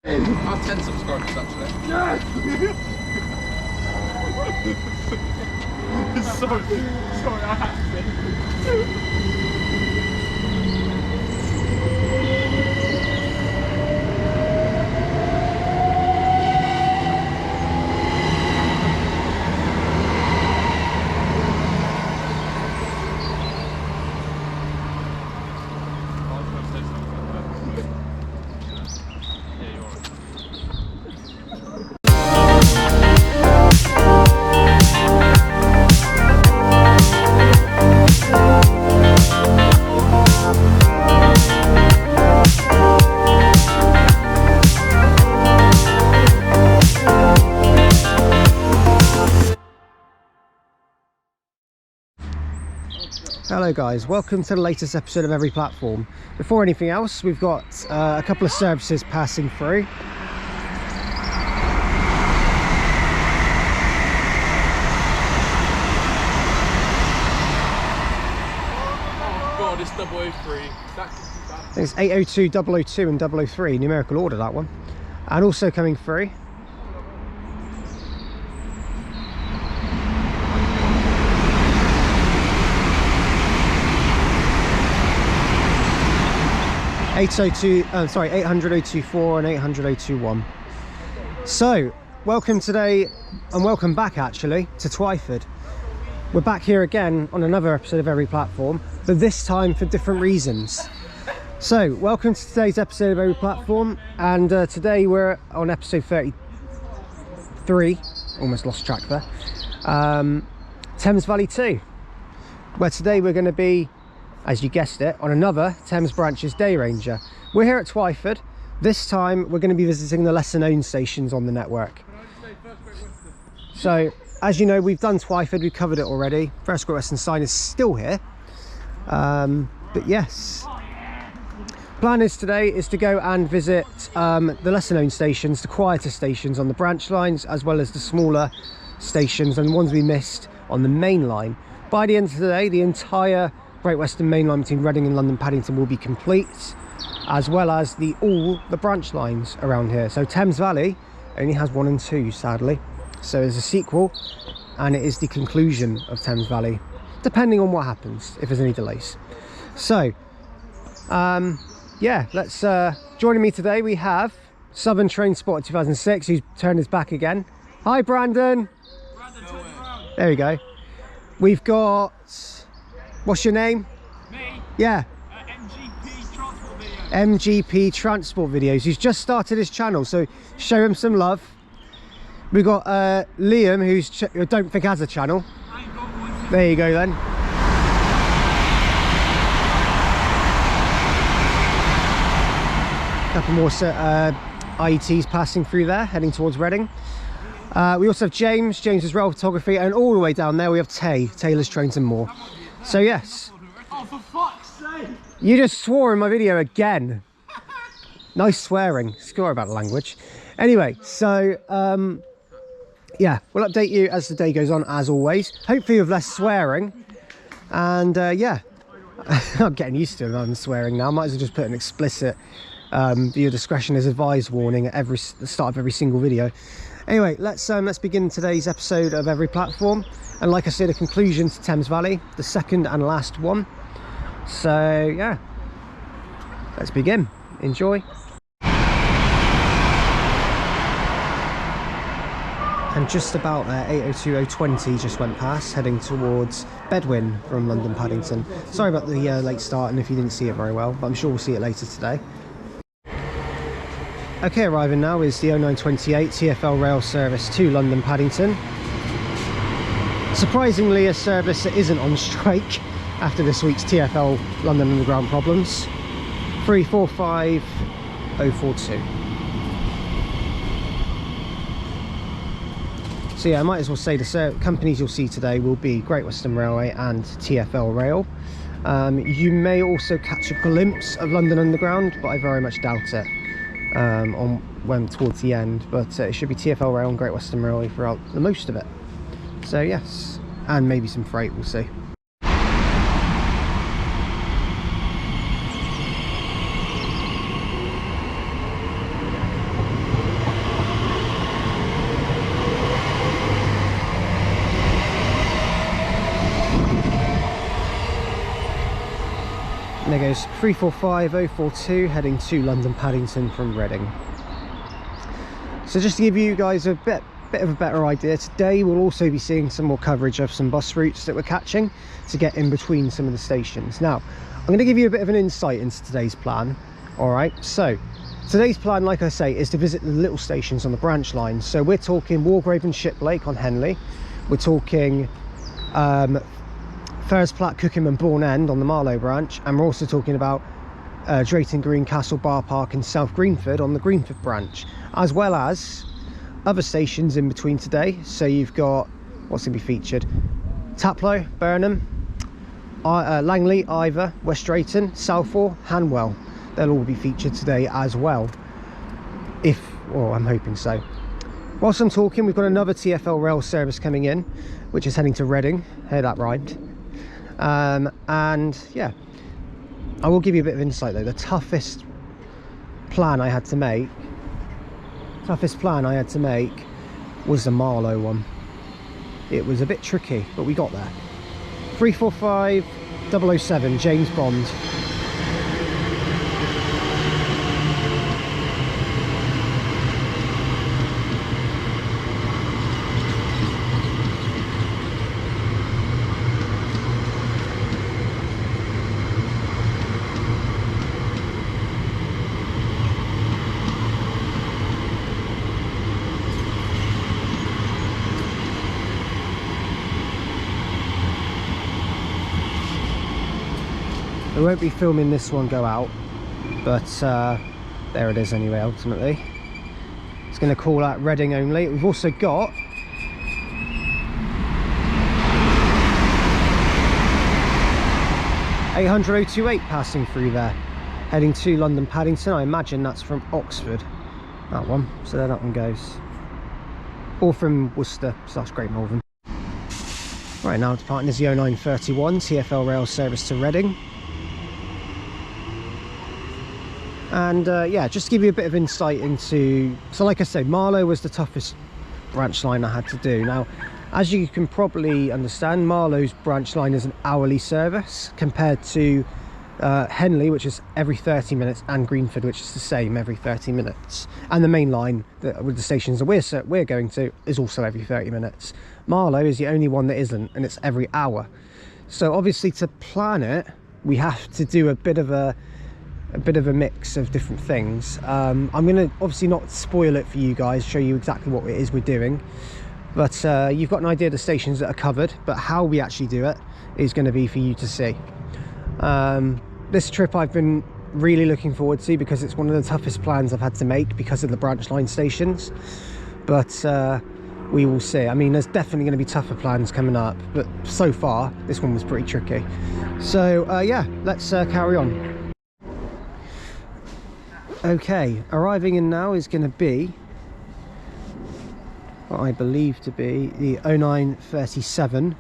I have 10 subscribers actually. Yes! sorry, I had Hello guys, welcome to the latest episode of Every Platform. Before anything else, we've got a couple of services passing through. Oh god, it's 003. I think it's 802, 002 and 003, numerical order that one. And also coming through, sorry, 800 024 and 800 021. So, welcome today, and welcome back actually, to Twyford. We're back here again on another episode of Every Platform, but this time for different reasons. So, welcome to today's episode of Every Platform, and today we're on episode 33, almost lost track there, Thames Valley 2, where today we're going to be, as you guessed it, on another Thames Branches Day Ranger. We're here at Twyford. This time we're going to be visiting the lesser known stations on the network. So, as you know, we've done Twyford, we've covered it already. First Great Western sign is still here. But yes. Plan is today is to go and visit the lesser known stations, the quieter stations on the branch lines, as well as the smaller stations and the ones we missed on the main line. By the end of the day, the entire Great Western main line between Reading and London Paddington will be complete, as well as all the branch lines around here. So Thames Valley only has 1 and 2, sadly. So there's a sequel, and it is the conclusion of Thames Valley, depending on what happens, if there's any delays. So, yeah, let's, joining me today we have Southern Train Spotter 2006, who's turned his back again. Hi Brandon! There we go. We've got, what's your name? Me? Yeah. MGP Transport Videos. MGP Transport Videos. He's just started his channel, so show him some love. We've got Liam, who's I don't think has a channel. I ain't got one. There you go then. A couple more IETs passing through there, heading towards Reading. We also have James is rail photography, and all the way down there we have Taylor's Trains and More. So yes. Oh, for fuck's sake! You just swore in my video again. Nice swearing. Sorry about the language. Anyway, so yeah, we'll update you as the day goes on, as always. Hopefully with less swearing. And yeah, I'm getting used to it. I'm swearing now. Might as well just put an explicit viewer discretion is advised warning at the start of every single video. Anyway, let's begin today's episode of Every Platform. And like I said, a conclusion to Thames Valley, the second and last one. So yeah, let's begin. Enjoy. And just about there, 802.020 just went past, heading towards Bedwin from London Paddington. Sorry about the late start, and if you didn't see it very well, but I'm sure we'll see it later today. Okay, arriving now is the 0928 TfL rail service to London Paddington. Surprisingly, a service that isn't on strike after this week's TfL London Underground problems. 345042. So yeah, I might as well say the companies you'll see today will be Great Western Railway and TfL Rail. You may also catch a glimpse of London Underground, but I very much doubt it towards the end. But it should be TfL Rail and Great Western Railway throughout the most of it. So yes, and maybe some freight, we'll see. there goes 345042 heading to London Paddington from Reading. So just to give you guys a bit of a better idea, today we'll also be seeing some more coverage of some bus routes that we're catching to get in between some of the stations. Now I'm going to give you a bit of an insight into today's plan. All right, so today's plan, like I say, is to visit the little stations on the branch line. So we're talking Wargrave and Shiplake on Henley, we're talking Ferris, Plat, Cookham and Bourne End on the Marlow branch, and we're also talking about Drayton, Greencastle, Bar Park and South Greenford on the Greenford branch, as well as other stations in between today. So you've got, what's going to be featured, Taplow, Burnham, Langley, Iver, West Drayton, Southall, Hanwell. They'll all be featured today as well, well, I'm hoping so. Whilst I'm talking, we've got another TfL rail service coming in, which is heading to Reading. Hey, that rhymed. And yeah, I will give you a bit of insight though. The toughest plan I had to make was the Marlow one. It was a bit tricky, but we got there. 345007 James Bond. I won't be filming this one go out, but there it is anyway. Ultimately it's going to call out Reading only. We've also got (800) passing through there, heading to London Paddington. I imagine that's from Oxford, that one. So there that one goes, or from Worcester / Great Malvern. Right, now departing is the 0931 TfL rail service to Reading. And yeah, just to give you a bit of insight into, so like I said, Marlow was the toughest branch line I had to do. Now, as you can probably understand, Marlow's branch line is an hourly service compared to Henley, which is every 30 minutes, and Greenford, which is the same, every 30 minutes. And the main line with the stations that we're going to is also every 30 minutes. Marlow is the only one that isn't, and it's every hour. So obviously to plan it, we have to do a bit of a mix of different things. I'm going to obviously not spoil it for you guys, show you exactly what it is we're doing, but you've got an idea of the stations that are covered, but how we actually do it is going to be for you to see. This trip I've been really looking forward to because it's one of the toughest plans I've had to make because of the branch line stations, but we will see. I mean, there's definitely going to be tougher plans coming up, but so far this one was pretty tricky. So yeah, let's carry on. Okay, arriving in now is going to be what I believe to be the 0937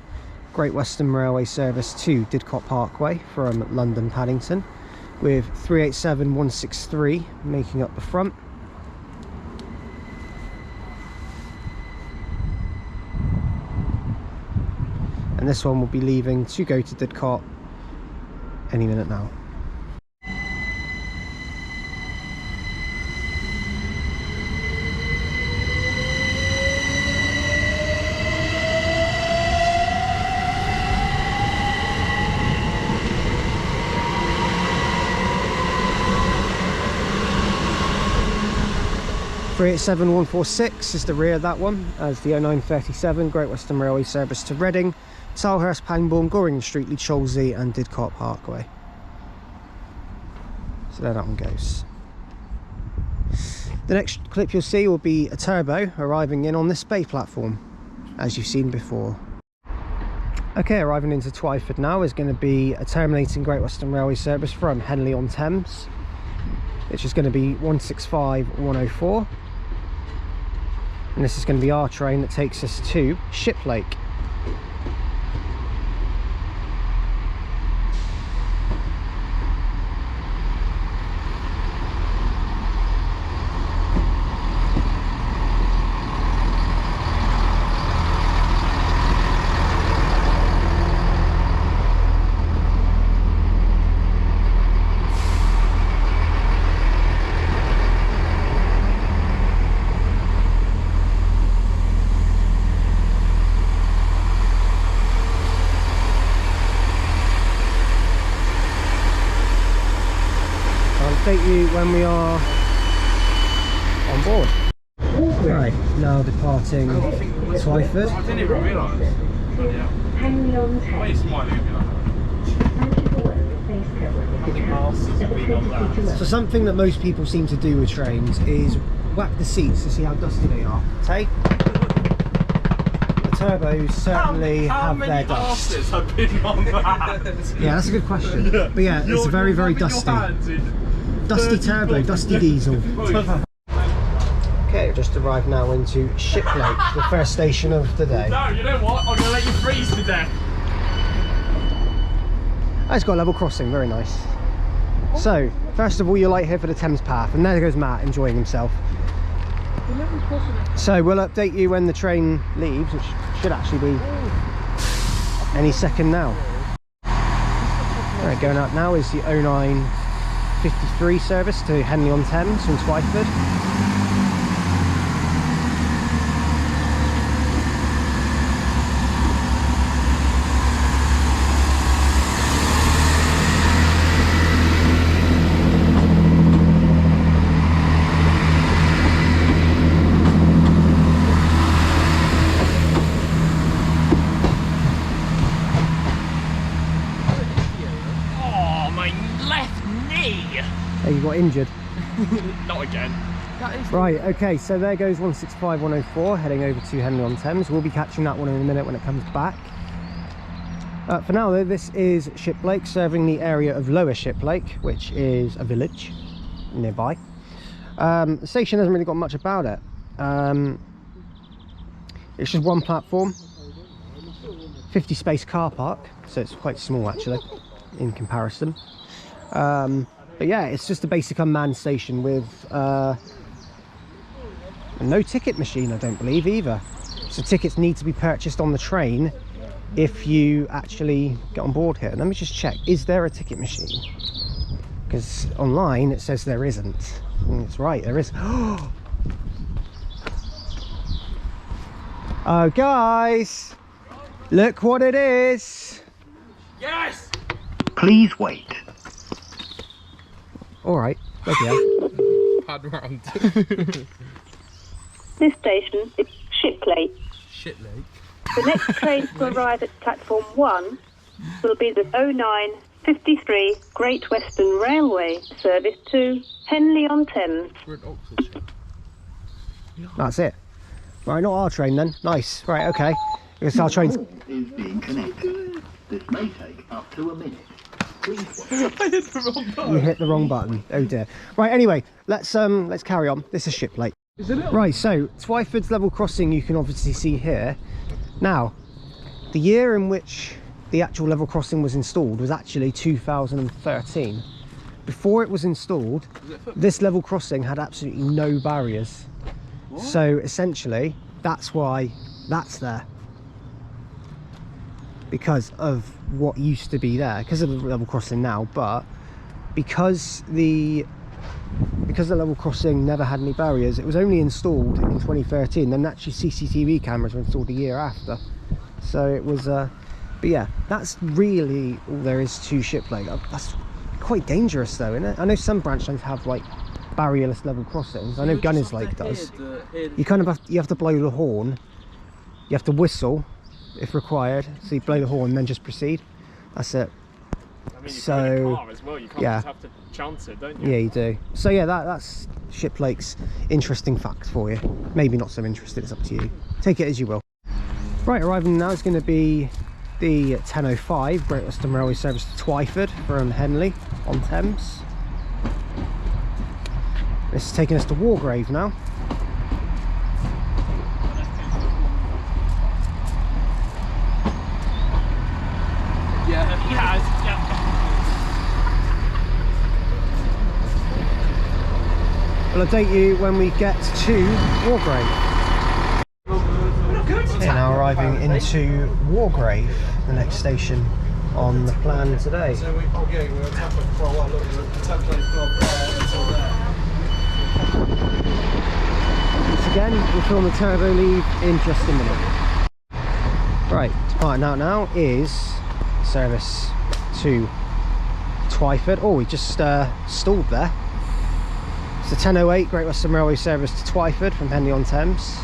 Great Western Railway service to Didcot Parkway from London Paddington, with 387163 making up the front. And this one will be leaving to go to Didcot any minute now. (387) is the rear of that one, as the 0937 Great Western Railway service to Reading, Tilehurst, Pangbourne, Goring Street, Cholsey and Didcot Parkway. So there that one goes. The next clip you'll see will be a turbo arriving in on this bay platform, as you've seen before. Okay, arriving into Twyford now is going to be a terminating Great Western Railway service from Henley on Thames, which is going to be 165104. And this is going to be our train that takes us to Shiplake. when we are on board. Right, now departing Twyford. I didn't even realise. Yeah. Why are you smiling at me like that? How many miles has it been on that? So something that most people seem to do with trains is whack the seats to see how dusty they are. Okay? The turbos certainly have their dust. How many have been on that? Yeah, that's a good question. But yeah, it's very, very dusty. Dusty turbo, dusty diesel. Okay, just arrived now into Shiplake, the first station of the day. No, you know what? I'm going to let you freeze to death. Oh, it's got a level crossing, very nice. So, first of all, you're light here for the Thames path, and there goes Matt enjoying himself. So we'll update you when the train leaves, which should actually be any second now. Right, going out now is the 09:53 service to Henley-on-Thames from Twyford. You got injured? Not again. Right, okay, so there goes 165-104 heading over to Henley-on-Thames. We'll be catching that one in a minute when it comes back. For now though, this is Shiplake, serving the area of Lower Shiplake, which is a village nearby. The station hasn't really got much about it. It's just one platform, 50 space car park, so it's quite small actually in comparison. But yeah, it's just a basic unmanned station with no ticket machine, I don't believe either. So tickets need to be purchased on the train if you actually get on board here. Let me just check, is there a ticket machine? Because online it says there isn't. And it's right, there is. Oh guys, look what it is. Yes! Please wait. Alright, okay. Pad round. This station is Shiplake. Shiplake. The next train to arrive at platform 1 will be the 09:53 Great Western Railway service to Henley-on-Thames. We're in Oxfordshire. That's it. Right, not our train then. Nice. Right, okay. Because our train's... Is being connected. This may take up to a minute. Please wait. I hit the wrong button. You hit the wrong button. Oh dear. Right, anyway, let's carry on. This is Shiplake. Right, so Twyford's level crossing you can obviously see here. Now, the year in which the actual level crossing was installed was actually 2013. Before it was installed, this level crossing had absolutely no barriers. What? So essentially, that's why that's there. Because of what used to be there, because of the level crossing now, but because the level crossing never had any barriers, it was only installed in 2013. Then actually CCTV cameras were installed a year after. So it was but yeah, that's really all there is to Shiplake. That's quite dangerous though, isn't it? I know some branch lines have like barrierless level crossings. I know Gunners Lake does. You kind of have to blow the horn, you have to whistle if required, so you blow the horn and then just proceed. That's it. I mean, so car as well. You can't yeah, just have to chance it, don't you? yeah, you do. So yeah, that's Shiplake's interesting fact for you. Maybe not so interesting, it's up to you. Take it as you will. Right, arriving now is going to be the 10:05 Great Western Railway service to Twyford from Henley-on-Thames. This is taking us to Wargrave now. Yeah, he has. Yeah. We'll update you when we get to Wargrave. Okay, now arriving into Wargrave, the next station on the plan today. So we were at Taplow for a while, looking at the Taplow until there. Once again, we'll film the turbo leave in just a minute. Right, departing out now is service to Twyford. Oh, we just stalled there. It's a 10:08 Great Western Railway service to Twyford from Henley-on-Thames.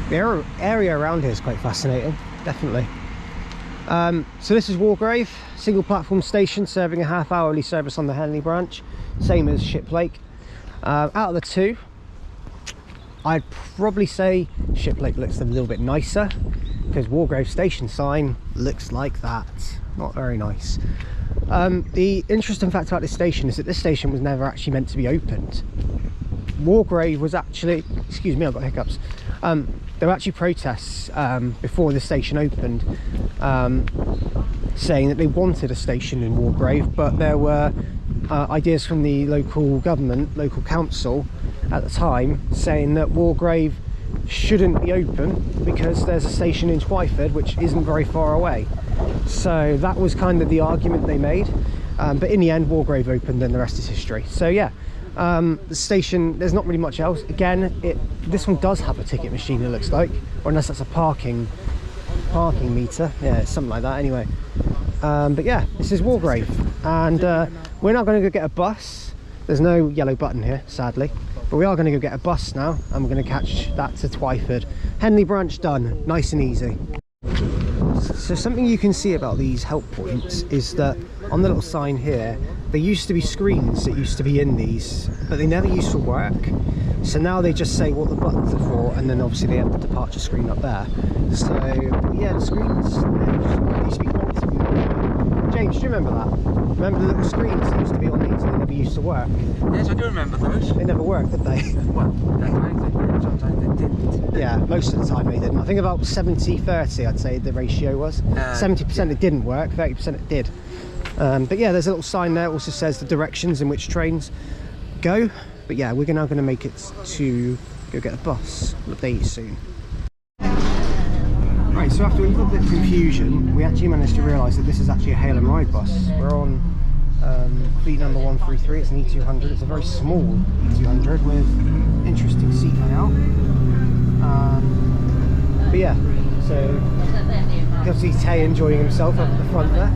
The area around here is quite fascinating, definitely. So this is Wargrave, single platform station serving a half-hourly service on the Henley branch, same as Shiplake. Out of the two, I'd probably say Shiplake looks a little bit nicer, because Wargrave station sign looks like that. Not very nice. The interesting fact about this station is that this station was never actually meant to be opened. Wargrave was actually, excuse me, I've got hiccups. There were actually protests before the station opened, saying that they wanted a station in Wargrave, but there were ideas from the local government, local council at the time, saying that Wargrave shouldn't be open because there's a station in Twyford which isn't very far away. So that was kind of the argument they made, but in the end Wargrave opened and the rest is history. So yeah. The station, there's not really much else. Again, this one does have a ticket machine, it looks like, or unless that's a parking meter. Yeah, it's something like that anyway. But yeah, this is Wargrave, and we're now going to go get a bus. There's no yellow button here, sadly, but we are going to go get a bus now, and we're going to catch that to Twyford. Henley branch done, nice and easy. So something you can see about these help points is that on the little sign here, there used to be screens that used to be in these, but they never used to work. So now they just say what the buttons are for, and then obviously they have the departure screen up there. So yeah, the screens used to be faulty. James, do you remember that? Remember the little screens that used to be on these and they never used to work? Yes, I do remember those. They never worked, did they? Well, sometimes they didn't. Yeah, most of the time they didn't. I think about 70-30 I'd say the ratio was. 70% it didn't work, 30% it did. But yeah, there's a little sign there, also says the directions in which trains go. But yeah, we're now going to make it to go get a bus. We'll update you soon. Right, so after a little bit of confusion, we actually managed to realise that this is actually a hail and ride bus. We're on fleet number 133, it's an E200. It's a very small E200 with interesting seat layout. But yeah, so you can see Tay enjoying himself up at the front there.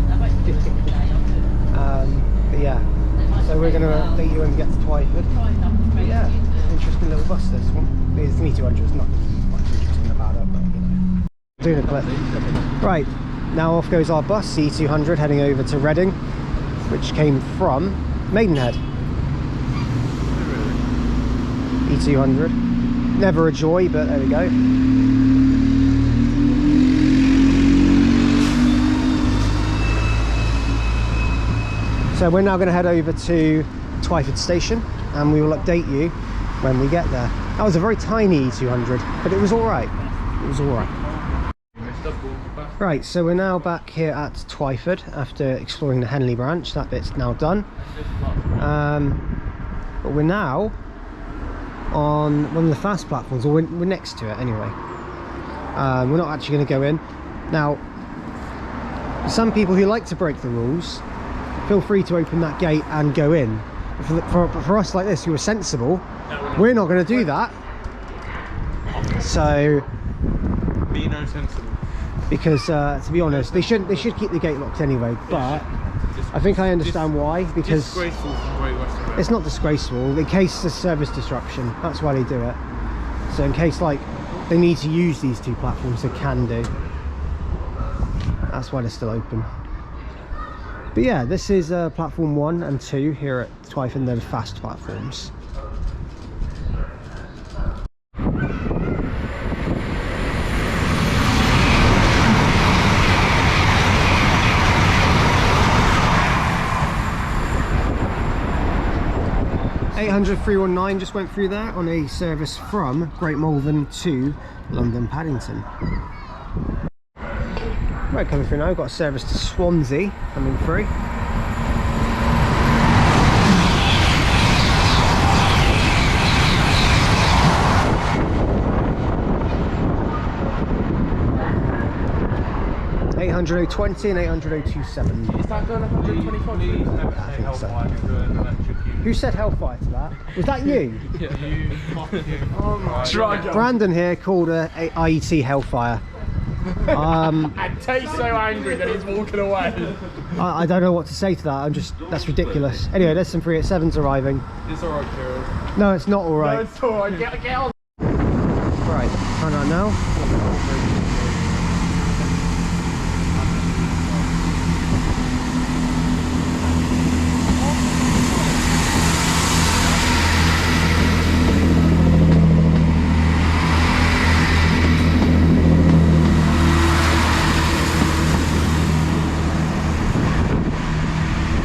But yeah, so we're going to update you when we get to Twyford. But yeah, interesting little bus this one. It's an E200, it's not much interesting about it, but you know. Doing a clip. Right, now off goes our bus, E200, heading over to Reading, which came from Maidenhead. E200. Never a joy, but there we go. So we're now going to head over to Twyford station and we will update you when we get there. That was a very tiny E200, but it was alright. It was alright. Right, so we're now back here at Twyford after exploring the Henley branch. That bit's now done. But we're now on one of the fast platforms, or we're next to it anyway. We're not actually going to go in. Now, some people who like to break the rules, feel free to open that gate and go in. For us like this, who are sensible, we're not going to do that. So, be no sensible. Because to be honest, they should keep the gate locked anyway. But I think I understand why. Because disgraceful for Great Western Railway. It's not disgraceful. In case there's service disruption, that's why they do it. So in case like they need to use these two platforms, they can do. That's why they're still open. But yeah, this is platform 1 and 2 here at Twyford. They're the fast platforms. (800-319) just went through there on a service from Great Malvern to London Paddington. Right, coming through now, we've got a service to Swansea coming through. 800 020 and 800 027. Is that going 125? I think so. Who said hellfire to that? Was that you? Brandon here called a IET hellfire. And Tate's so angry that he's walking away. I don't know what to say to that. That's ridiculous. Anyway, there's some 387s arriving. It's alright, Kieran. No, it's not alright. No, it's alright. Get on. Right, find out now.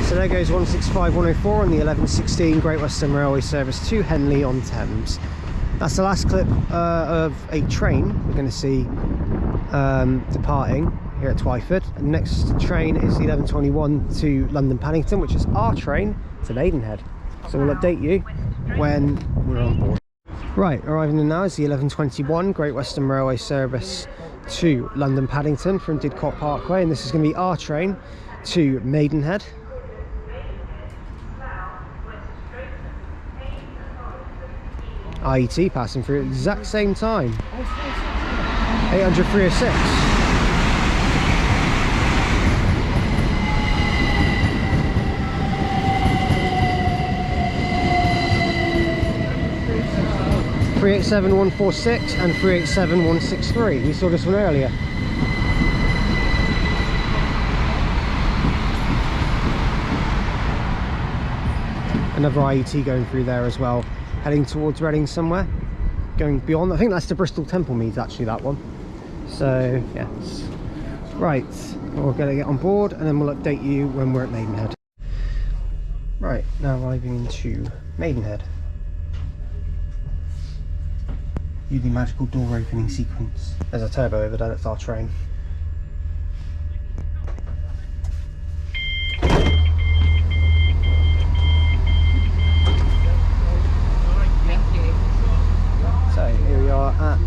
So there goes 165104 on the 1116 Great Western Railway service to Henley on Thames. That's the last clip of a train we're going to see departing here at Twyford. The next train is the 1121 to London Paddington, which is our train to Maidenhead. So we'll update you when we're on board. Right, arriving in now is the 1121 Great Western Railway service to London Paddington from Didcot Parkway, and this is going to be our train to Maidenhead. IET passing through at the exact same time. 800 306. (387-146) and 387-163. We saw this one earlier. Another IET going through there as well, heading towards Reading somewhere, going beyond. I think that's the Bristol Temple Meads, actually, that one. So yes, right, we're going to get on board and then we'll update you when we're at Maidenhead. Right, now arriving into Maidenhead. You the magical door opening sequence. There's a turbo over there, that's our train. So here we are at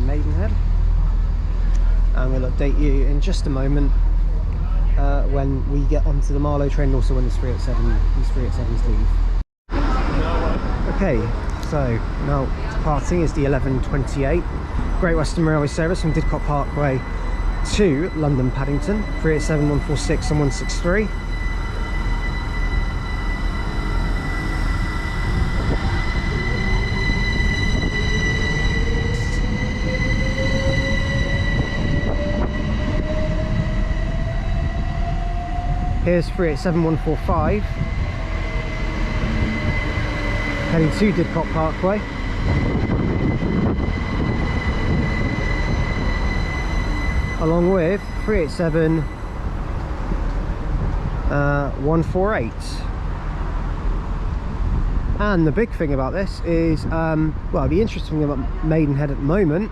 Maidenhead, and we'll update you in just a moment when we get onto the Marlow train, also when these 387s leave. Okay, so now departing is the 1128 Great Western Railway service from Didcot Parkway to London Paddington, 387, 146 and 163. Here's 387145 heading to Didcot Parkway. Along with 387148. And the big thing about this is, well, the interesting thing about Maidenhead at the moment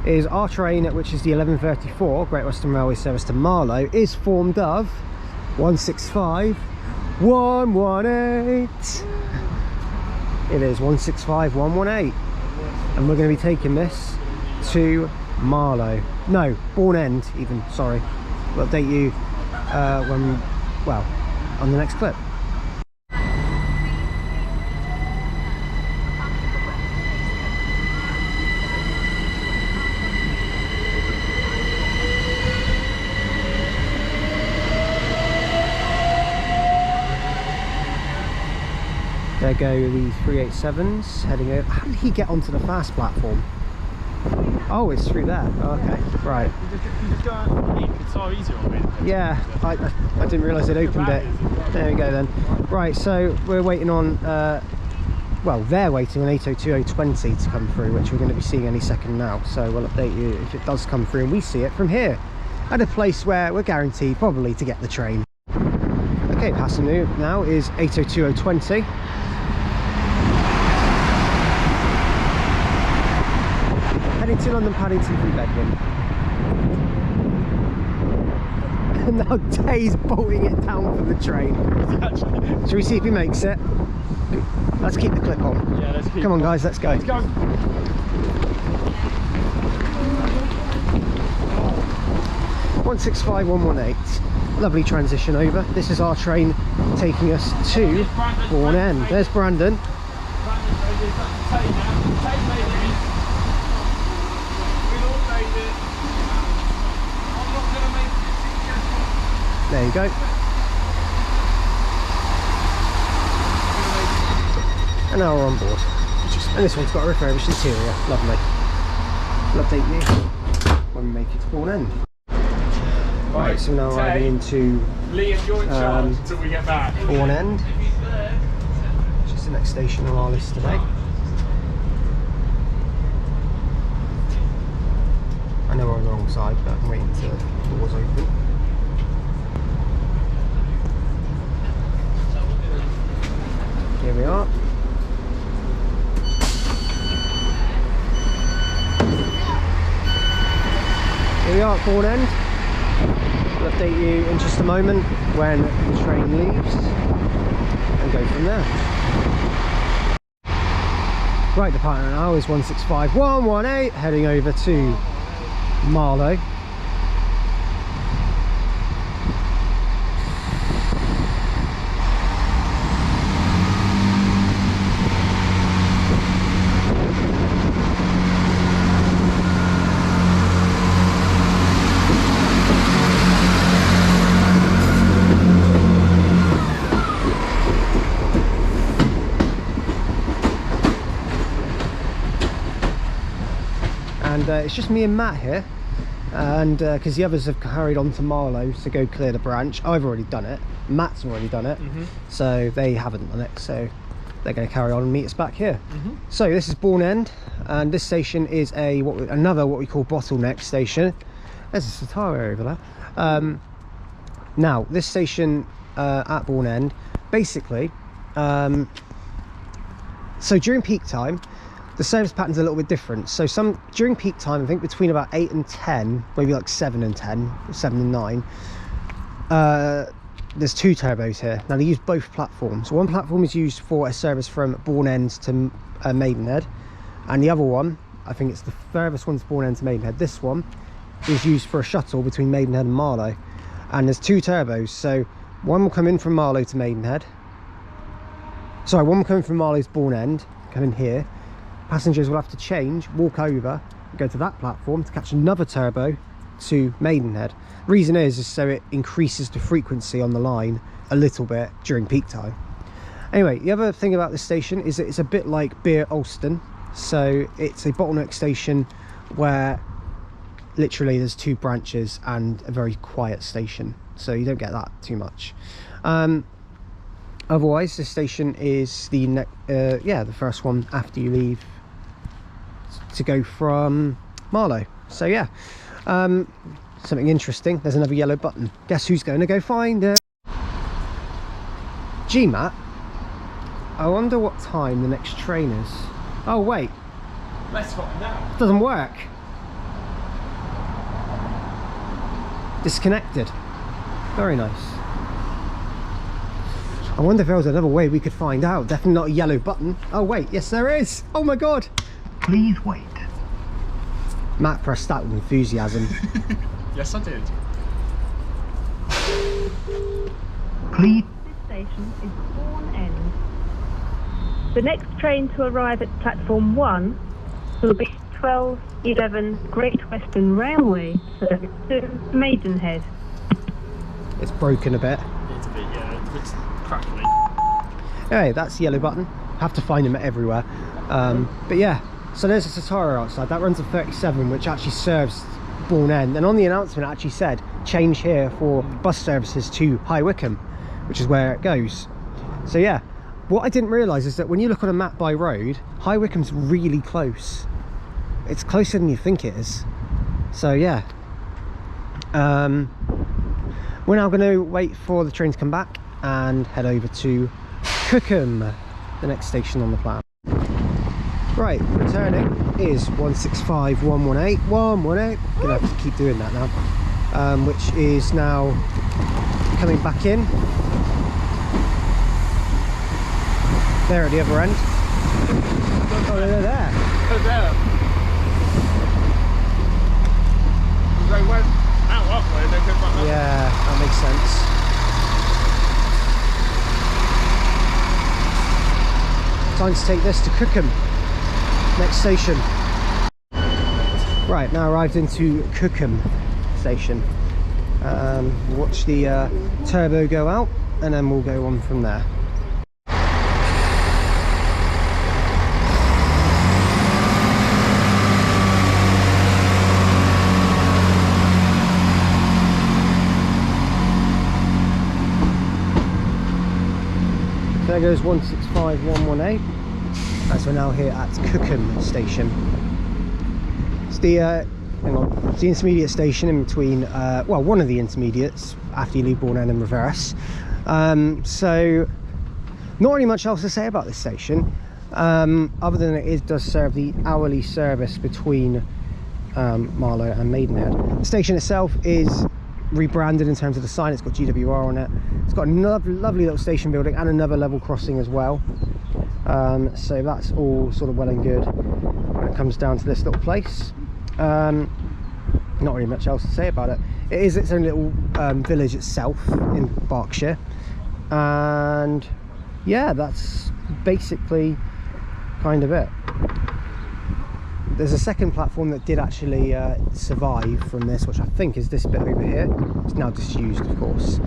is our train, which is the 1134 Great Western Railway service to Marlow, is formed of 165 118. It is 165 118, and we're going to be taking this to Marlow, no, Bourne End even, sorry. We'll update you when, well, on the next clip. There go the 387s heading over. How did he get onto the fast platform? Oh, it's through there. Oh, okay, right. It's so easy on me. Yeah, I didn't realise it opened it. There we go then. Right, so we're waiting on, well, they're waiting on 802.020 to come through, which we're going to be seeing any second now. So we'll update you if it does come through and we see it from here, at a place where we're guaranteed probably to get the train. Okay, passing now is 802.020. Heading to London Paddington from Bedwin. And now Tay's bolting it down for the train. Shall we see if he makes it? Let's keep the clip on. Yeah, let's keep. Come on guys, let's go. Let's go. 165118. Lovely transition over. This is our train taking us to Bourne End. There's Brandon. There you go. And now we're on board. And this one's got a refurbished interior. Lovely. We'll update you when we make it to Bourne End. Right, so we're now arriving into until we get back. Bourne End, which is the next station on our list today. I know we're on the wrong side, but I'm waiting until the doors open. Here we are. Here we are at Bourne End. We'll update you in just a moment when the train leaves and go from there. Right, the partner now is 165118, heading over to Marlow. And it's just me and Matt here, and because the others have carried on to Marlow to go clear the branch. I've already done it, Matt's already done it, so they haven't done it, so they're going to carry on and meet us back here. So this is Bourne End, and this station is another what we call bottleneck station. There's a Satara over there. Now this station at Bourne End, basically, so during peak time the service pattern's a little bit different. So during peak time, I think between about 8 and 10, maybe like 7 and 10, 7 and 9, there's 2 turbos here. Now they use both platforms. One platform is used for a service from Bourne End to Maidenhead, and the other one, I think it's the furthest one's Bourne End to Maidenhead. This one is used for a shuttle between Maidenhead and Marlow, and there's 2 turbos. So one will come in from Marlow to Maidenhead. Sorry, one will come in from Marlow to Bourne End, come in here. Passengers will have to change, walk over, and go to that platform to catch another turbo to Maidenhead. Reason is so it increases the frequency on the line a little bit during peak time. Anyway, the other thing about this station is that it's a bit like Beer Alston. So it's a bottleneck station where literally there's 2 branches and a very quiet station, so you don't get that too much. Otherwise, this station is the first one after you leave to go from Marlow. So yeah, something interesting. There's another yellow button. Guess who's going to go find it? Gee, Matt, I wonder what time the next train is. Oh wait, Let's find out. it doesn't work. Disconnected. Very nice. I wonder if there was another way we could find out. Definitely not a yellow button. Oh wait, yes there is. Oh my god. Please wait. Matt pressed that with enthusiasm. Yes, I did. Please. This station is Bourne End. The next train to arrive at platform 1 will be 12:11 Great Western Railway service to Maidenhead. It's broken a bit. It's a bit, yeah, it's crackly. Anyway, that's the yellow button. Have to find them everywhere. But yeah, so there's a Satara outside. That runs a 37, which actually serves Bourne End. And on the announcement it actually said, change here for bus services to High Wycombe, which is where it goes. So yeah, what I didn't realise is that when you look on a map by road, High Wycombe's really close. It's closer than you think it is. So yeah. We're now going to wait for the train to come back and head over to Cookham, the next station on the plan. Right, returning is 165118. Gonna have to keep doing that now. Which is now coming back in. There at the other end. Oh, they're there. Oh, there. They went out that way, they're going makes sense. Time to take this to Cookham, next station. Right, now arrived into Cookham station. Watch the turbo go out and then we'll go on from there. There goes 165118. As we're now here at Cookham station. It's the hang on, it's the intermediate station in between, well, one of the intermediates after you leave Bourne End and Ferris. So not really much else to say about this station, other than it does serve the hourly service between Marlow and Maidenhead. The station itself is rebranded in terms of the sign. It's got GWR on it. It's got another lovely little station building and another level crossing as well. So that's all sort of well and good when it comes down to this little place. Not really much else to say about it. It is its own little village itself in Berkshire, and yeah, that's basically kind of it. There's a second platform that did actually survive from this, which I think is this bit over here. It's now disused, of course.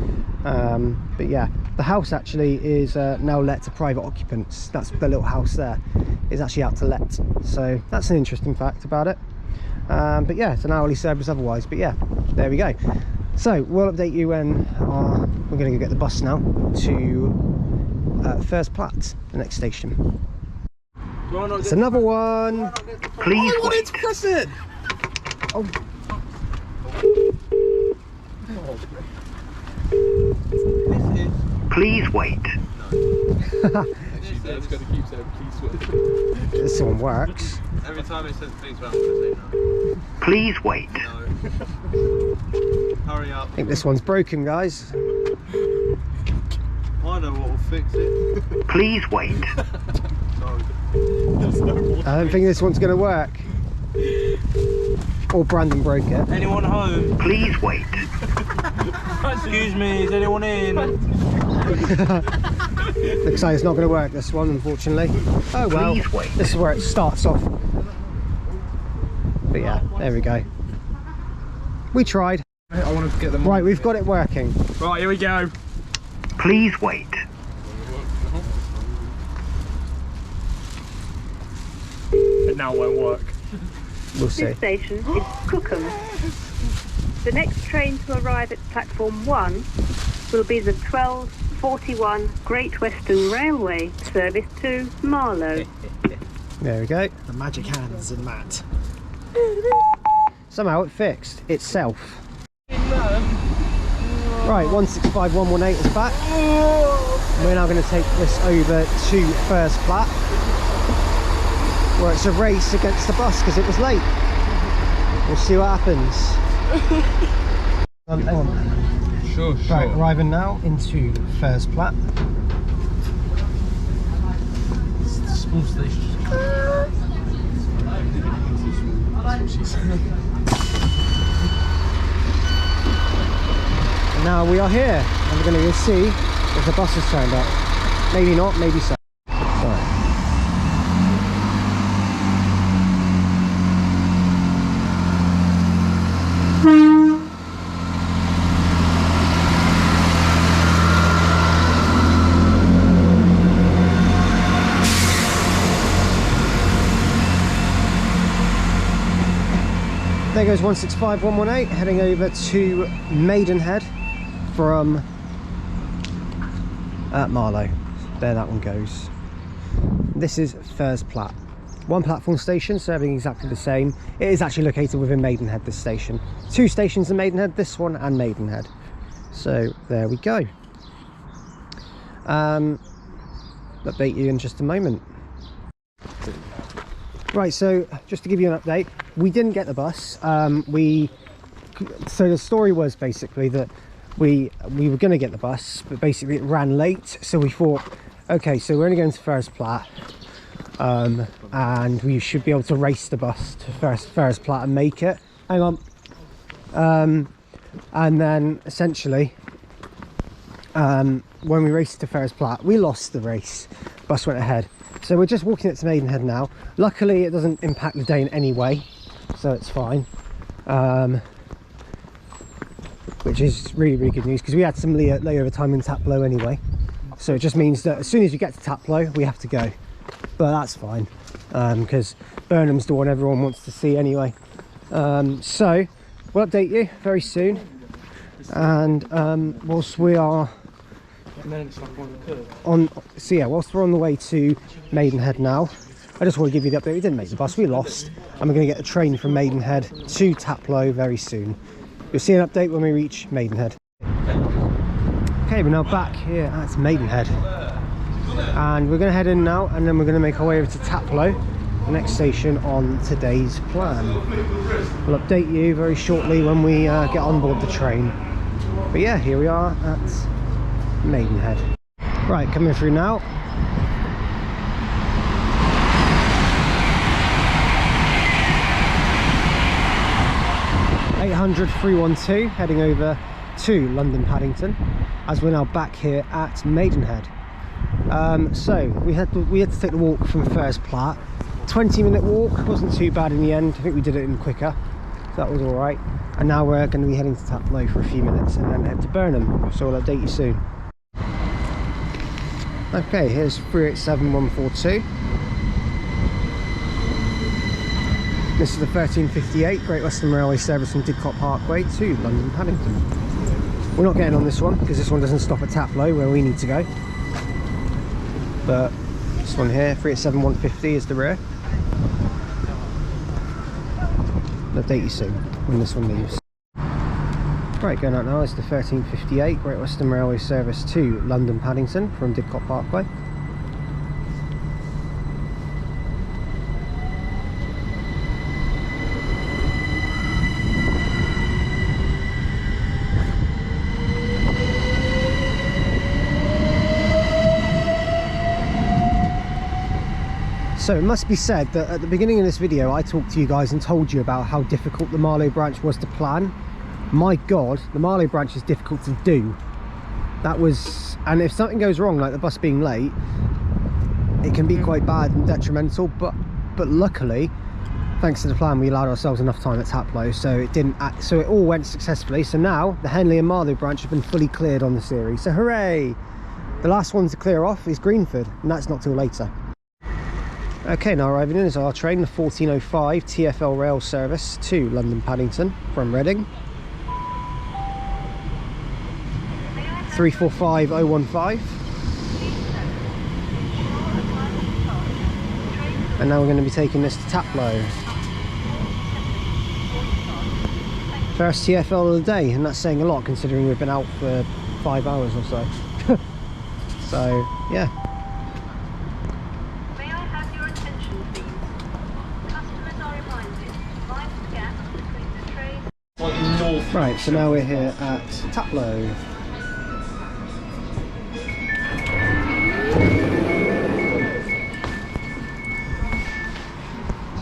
But yeah, the house actually is now let to private occupants. That's the little house there is actually out to let. So that's an interesting fact about it. But yeah, it's an hourly service otherwise. But yeah, there we go. So we'll update you when we're going to go get the bus now to Ferris Plat, the next station. It's another one. Please I wanted wait. to press it. Oh. Please wait. It's going to keep saying please wait. This one works. Every time it says please wait, I'm going to say no. Please wait. No. Hurry up. I think this one's broken, guys. I know what will fix it. Please wait. No. I don't think this one's going to work. Or Brandon broke it. Anyone home? Please wait. Excuse me, is anyone in? Looks like it's not going to work, this one, unfortunately. Oh well, Please wait. this is where it starts off. But yeah, there we go. We tried. I want to get them. Right, we've got it working. Right, here we go. Please wait. It now won't work. We'll see. This station is Cookham. The next train to arrive at platform 1 will be the 12:41 Great Western Railway service to Marlow. There we go. The magic hands in Matt. Somehow it fixed itself. Right, 165118 is back. We're now going to take this over to Ferris Plat, where it's a race against the bus because it was late. We'll see what happens. Hang on. Sure. Right, arriving now into Ferris Plat. It's the small station. That's what she said. And now we are here, and we're going to go see if the bus has turned up. Maybe not, maybe so. Right. There goes 165118, heading over to Maidenhead from Marlow. There that one goes. This is Ferris Plat. One platform station serving exactly the same. It is actually located within Maidenhead, this station. Two stations in Maidenhead, this one and Maidenhead. So there we go. Update you in just a moment. Right, so just to give you an update, we didn't get the bus. So the story was basically that we were going to get the bus, but basically it ran late. So we thought, okay, so we're only going to Ferris Plat, and we should be able to race the bus to Ferris Plat and make it. Hang on. And then essentially when we raced to Ferris Plat. We lost the race, bus went ahead, so we're just walking it to Maidenhead now. Luckily it doesn't impact the day in any way, so it's fine, which is really good news, because we had some layover time in Taplow anyway, so it just means that as soon as you get to Taplow we have to go, but that's fine, because Burnham's the one everyone wants to see anyway. So we'll update you very soon, and whilst we are whilst we're on the way to Maidenhead now, I just want to give you the update. We didn't make the bus, we lost, and we're going to get a train from Maidenhead to Taplow very soon. You'll see an update when we reach Maidenhead. Okay, we're now back here at Maidenhead, and we're going to head in now, and then we're going to make our way over to Taplow, the next station on today's plan. We'll update you very shortly when we get on board the train. But yeah, here we are at Maidenhead. Right, coming through now. (800-312) heading over to London Paddington, as we're now back here at Maidenhead. So we had to take the walk from Ferris Plat. 20-minute walk, wasn't too bad in the end. I think we did it in quicker, so that was all right. And now we're going to be heading to Taplow for a few minutes and then head to Burnham, so I'll update you soon. Okay, here's 387142. This is the 1358 Great Western Railway service from Didcot Parkway to London Paddington. We're not getting on this one because this one doesn't stop at Taplow where we need to go, but this one here, 387150, is the rear. I'll update you soon when this one leaves. Right, going out now is the 1358 Great Western Railway service to London Paddington from Didcot Parkway. So it must be said that at the beginning of this video I talked to you guys and told you about how difficult the Marlow branch was to plan. My god, the Marlow branch is difficult to do. That was, and if something goes wrong, like the bus being late, it can be quite bad and detrimental, but luckily, thanks to the plan, we allowed ourselves enough time at Taplow, so it all went successfully. So now the Henley and Marlow branch have been fully cleared on the series, so hooray! The last one to clear off is Greenford, and that's not till later. Okay, now arriving in is our train, the 1405 TfL rail service to London Paddington from Reading. 345015. And now we're going to be taking this to Taplow. First TfL of the day, and that's saying a lot considering we've been out for 5 hours or so. So, yeah. Right, so now we're here at Taplow.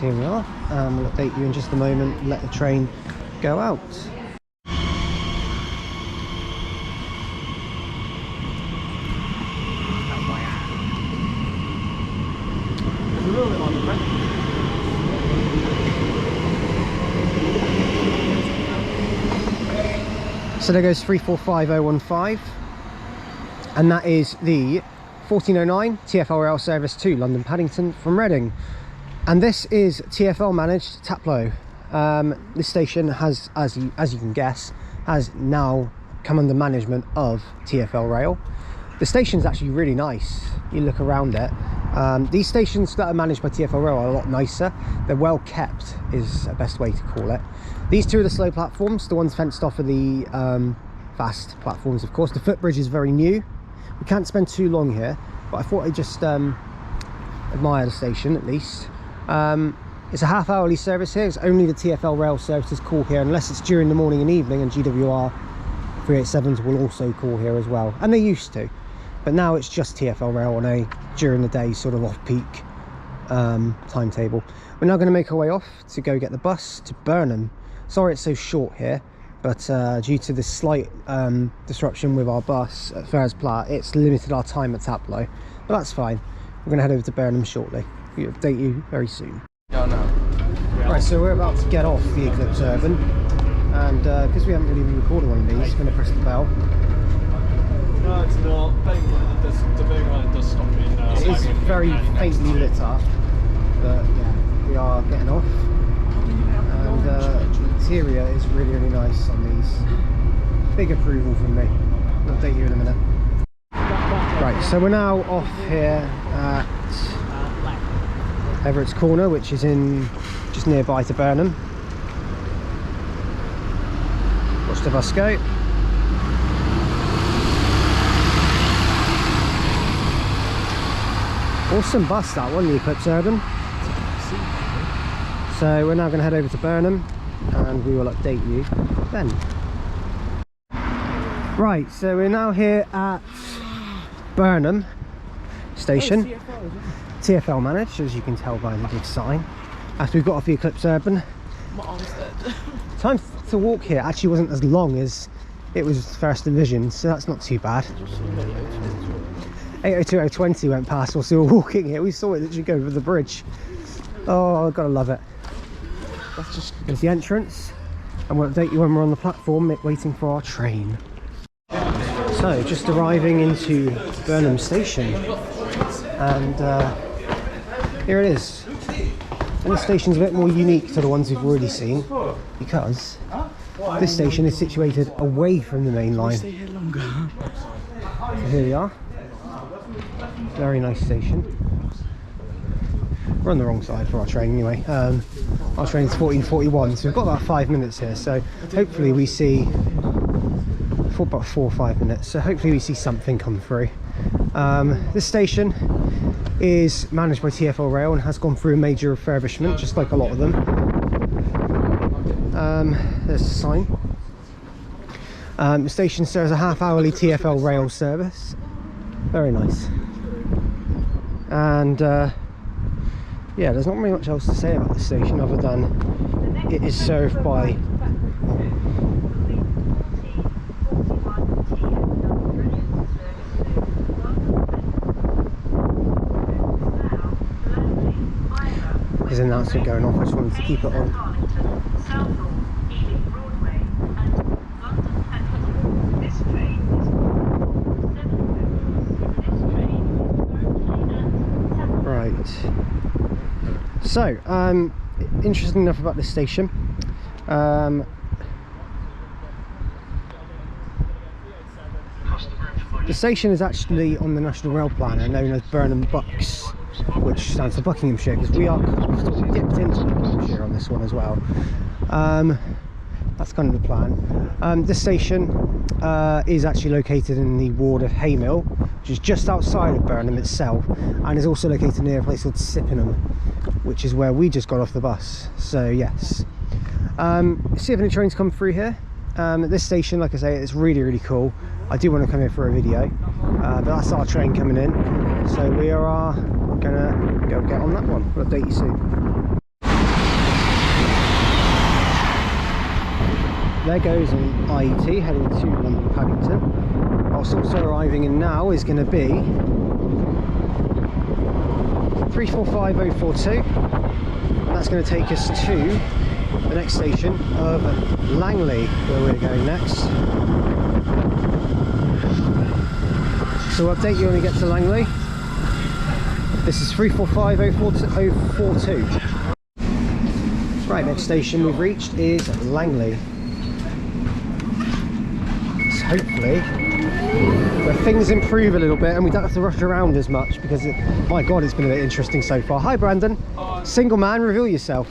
Here we are, and we'll update you in just a moment and let the train go out. So there goes 345015, and that is the 1409 TfL rail service to London Paddington from Reading. And this is TfL managed Taplow. This station has, as you can guess, has now come under management of TfL Rail. The station's actually really nice. You look around it. These stations that are managed by TfL Rail are a lot nicer. They're well kept, is the best way to call it. These two are the slow platforms. The ones fenced off are the fast platforms, of course. The footbridge is very new. We can't spend too long here, but I thought I'd just admire the station at least. It's a half-hourly service here. It's only the TfL Rail services call here, unless it's during the morning and evening, and GWR 387s will also call here as well, and they used to. But now it's just TfL Rail on a during the day sort of off-peak timetable. We're now going to make our way off to go get the bus to Burnham. Sorry it's so short here, but due to this slight disruption with our bus at Ferris Plat, it's limited our time at Taplow, but that's fine. We're going to head over to Burnham shortly. We'll update you very soon. Right, so we're about to get off the Eclipse Urban, and because we haven't really recorded one of these, I'm going to press the bell. No, it's not. The Bilingual does stop in. It is very faintly lit up, but yeah, we are getting off. And the interior is really, really nice on these. Big approval from me. I'll update you in a minute. Right, so we're now off here at Everett's Corner, which is in just nearby to Burnham. Watch the bus go. Awesome bus, that one, the Eclipse Urban. So we're now going to head over to Burnham and we will update you then. Right, so we're now here at Burnham station. TfL managed, as you can tell by the big sign. After we've got off the Eclipse Urban. My arm's dead. Time to walk here actually wasn't as long as it was First Division, so that's not too bad. 802.020 went past whilst we were walking here. We saw it literally go over the bridge. Oh, gotta love it. That's just... There's the entrance, and we'll update you when we're on the platform waiting for our train. So, just arriving into Burnham station, and here it is. And this station's a bit more unique to the ones we've already seen, because this station is situated away from the main line. Stay here longer. So here we are. Very nice station. We're on the wrong side for our train anyway. Our train's 14:41, so we've got about 5 minutes here. So hopefully we see, for about 4 or 5 minutes. So hopefully we see something come through. This station is managed by TfL Rail and has gone through a major refurbishment, just like a lot of them. There's the sign. The station serves a half-hourly TfL Rail service. Very nice. And yeah, there's not really much else to say about this station other than it is served by there's an announcement going off. I just wanted to keep it on. So, interesting enough about this station. The station is actually on the National Rail Planner, known as Burnham Bucks, which stands for Buckinghamshire, because we are dipped into Buckinghamshire on this one as well. That's kind of the plan. This station is actually located in the ward of Haymill, which is just outside of Burnham itself, and is also located near a place called Sippenham, which is where we just got off the bus. So yes, see if any trains come through here. At this station, like I say, it's really, really cool. I do want to come here for a video, but that's our train coming in, so we are gonna go get on that one. We'll update you soon. There goes an IET heading to London Paddington. Also arriving in now is going to be 345042. That's going to take us to the next station of Langley, where we're going next. So we'll update you when we get to Langley. This is 345042. Right, next station we've reached is Langley. So hopefully, where things improve a little bit and we don't have to rush around as much, because my god, it's been a bit interesting so far. Hi Brandon, single man, reveal yourself.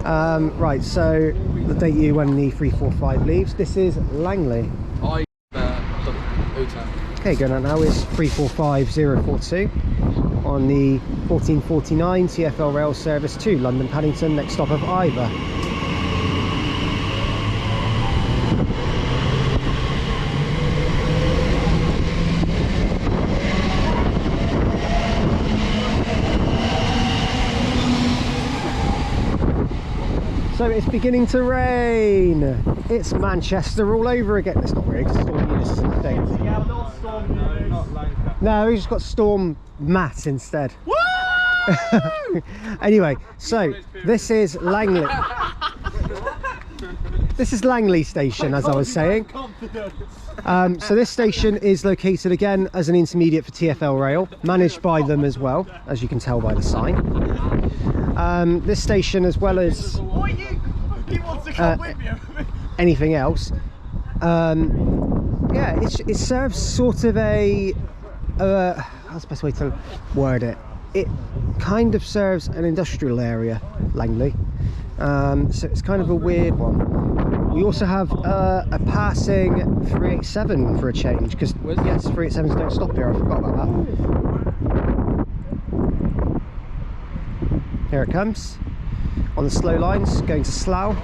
Right, so the date you when the 345 leaves. This is Langley. Okay, going out now is 345042 on the 1449 TfL rail service to London Paddington, next stop of Iver. So it's beginning to rain. It's Manchester all over again. It's not really, 'cause it's storm units and things. No, we just got storm Matt instead. Anyway, so this is Langley. This is Langley station, as I was saying. So this station is located again as an intermediate for TfL rail, managed by them as well, as you can tell by the sign. This station, as well as anything else, yeah, it serves sort of a how's the best way to word it? It kind of serves an industrial area, Langley, so it's kind of a weird one. We also have a passing 387 for a change, because yes, 387s don't stop here. I forgot about that. Here it comes on the slow lines going to Slough.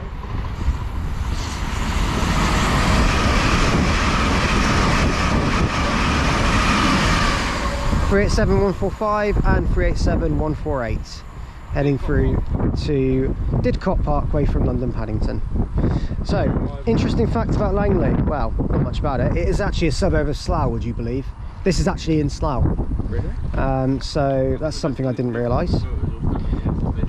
(387-145) and 387-148 heading through to Didcot Parkway from London Paddington. So, interesting fact about Langley. Well, not much about it. It is actually a suburb of Slough, would you believe? This is actually in Slough. Really? So that's something I didn't realise.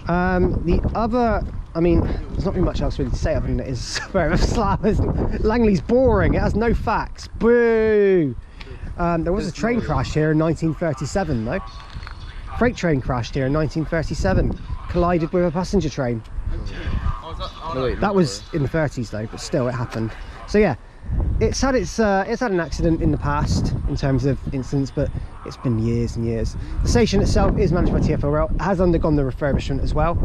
The other, I mean, there's not really much else really to say other than it is a suburb of Slough. Langley's boring. It has no facts. Boo! There was a train crash here in 1937 though. Freight train crashed here in 1937, collided with a passenger train. That was in the 30s though, but still it happened. So yeah, it's had an accident in the past in terms of incidents, but it's been years and years. The station itself is managed by TfL Rail. It has undergone the refurbishment as well.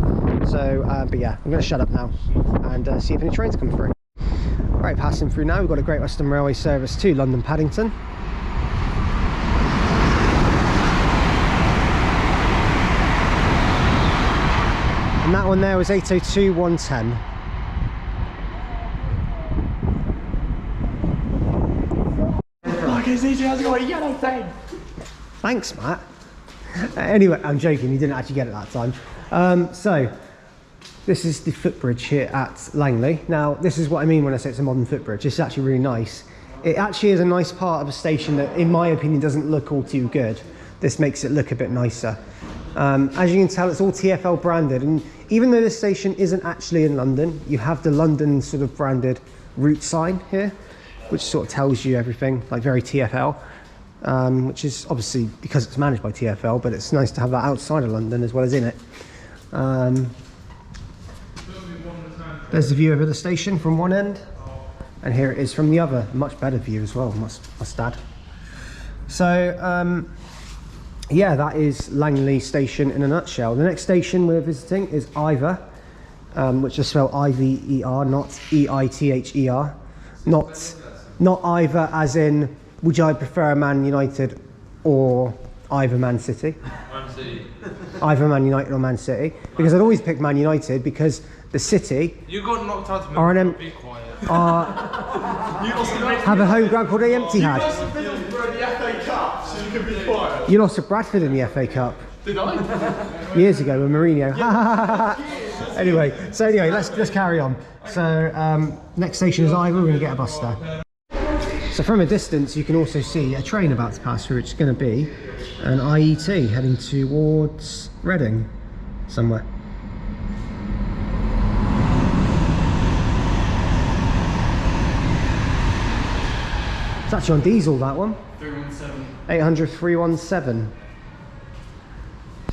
So, but yeah, I'm going to shut up now and see if any trains come through. Right, passing through now, we've got a Great Western Railway service to London Paddington. And that one there was 802-110. Look, it's easy, has got a yellow thing. Thanks, Matt. Anyway, I'm joking, you didn't actually get it that time. So, this is the footbridge here at Langley. Now, this is what I mean when I say it's a modern footbridge. It's actually really nice. It actually is a nice part of a station that, in my opinion, doesn't look all too good. This makes it look a bit nicer. As you can tell, it's all TfL branded, and even though this station isn't actually in London, you have the London sort of branded route sign here, which sort of tells you everything, like very TfL, which is obviously because it's managed by TfL, but it's nice to have that outside of London as well as in it. There's the view over the station from one end, and here it is from the other. Much better view as well, must add. So, yeah, that is Langley station in a nutshell. The next station we're visiting is Iver, which is spelled I-V-E-R, not E-I-T-H-E-R. Not Iver as in, would I prefer Man United or Iver Man City? Man City. Iver Man United or Man City. Because I'd always pick Man United because the City You got knocked out of are an Be quiet. have a home ground called the Empty-Had. The FA Cup, so you can be quiet. You lost to Bradford in the FA Cup. Did I? Years ago with Mourinho. Anyway, let's carry on. So next station is Iver. We're going to get a bus there. So from a distance you can also see a train about to pass through, which is going to be an IET heading towards Reading somewhere. It's actually on diesel, that one. 317. 800-317.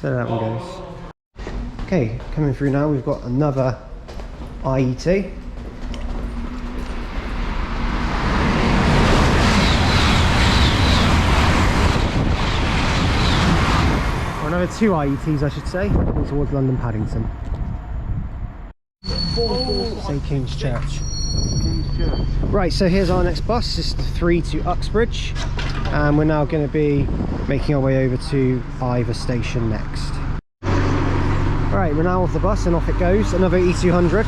So that one goes. Okay, coming through now, we've got another IET. Or another two IETs, I should say, heading towards London Paddington. Say King's Church. Right, so here's our next bus. This is the 3 to Uxbridge, and we're now going to be making our way over to Iver station next. Right, we're now off the bus and off it goes. Another E200.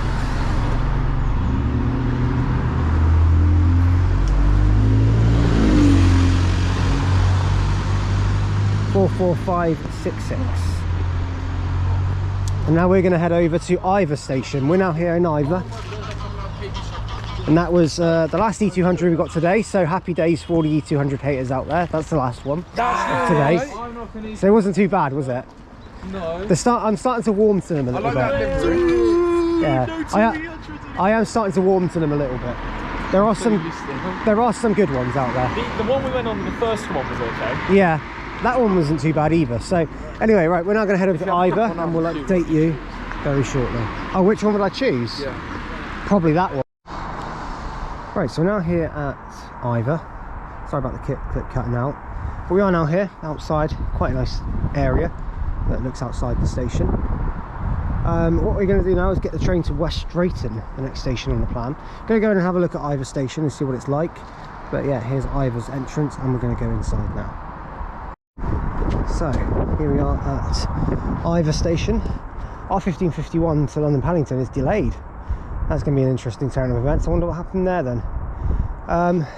(44566). And now we're going to head over to Iver station. We're now here in Iver. And that was the last E200 we got today, so happy days for all the E200 haters out there. That's the last one today. So it wasn't too bad, was it? No. I'm starting to warm to them a little bit. Yeah, I am starting to warm to them a little bit. There are some good ones out there. The one we went on, the first one was okay. Yeah, that one wasn't too bad either. So anyway, right, we're now going to head over to Iver and we'll update you very shortly. Oh, which one would I choose? Yeah. Probably that one. Right, so we're now here at Iver. Sorry about the clip cutting out. But we are now here outside, quite a nice area that looks outside the station. What we're going to do now is get the train to West Drayton, the next station on the plan. Going to go and have a look at Iver station and see what it's like. But yeah, here's Iver's entrance and we're going to go inside now. So here we are at Iver station. Our 1551 to London Paddington is delayed. That's going to be an interesting turn of events. I wonder what happened there then.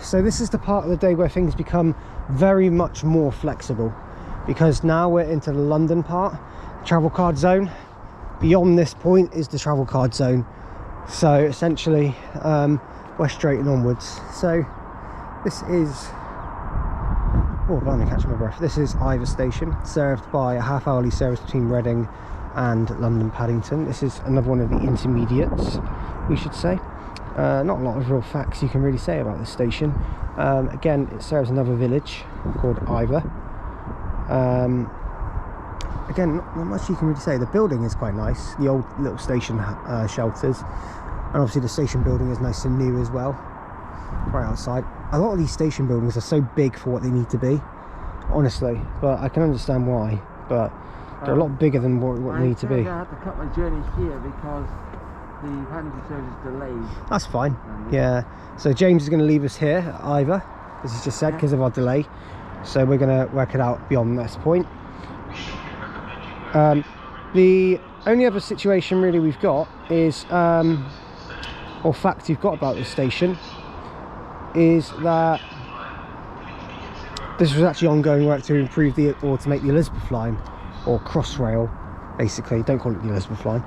So this is the part of the day where things become very much more flexible, because now we're into the London part, travel card zone. Beyond this point is the travel card zone. So essentially West Drayton onwards. So this is, oh, I'm gonna catch my breath. This is Iver station, served by a half-hourly service between Reading and London Paddington. This is another one of the intermediates, we should say. Not a lot of real facts you can really say about this station. Again, it serves another village called Iver. Again, not much you can really say. The building is quite nice, the old little station shelters, and obviously the station building is nice and new as well, right outside. A lot of these station buildings are so big for what they need to be, honestly, but I can understand why, but they're a lot bigger than what they need to be. I had to cut my journey here because the Paddington service is delayed. That's fine. Yeah, so James is going to leave us here at Iver, as he's just said, because of our delay. So we're going to work it out beyond this point. The only other situation really we've got is, or fact you've got about this station, is that this was actually ongoing work to improve or to make the Elizabeth line, or Crossrail, basically. Don't call it the Elizabeth line,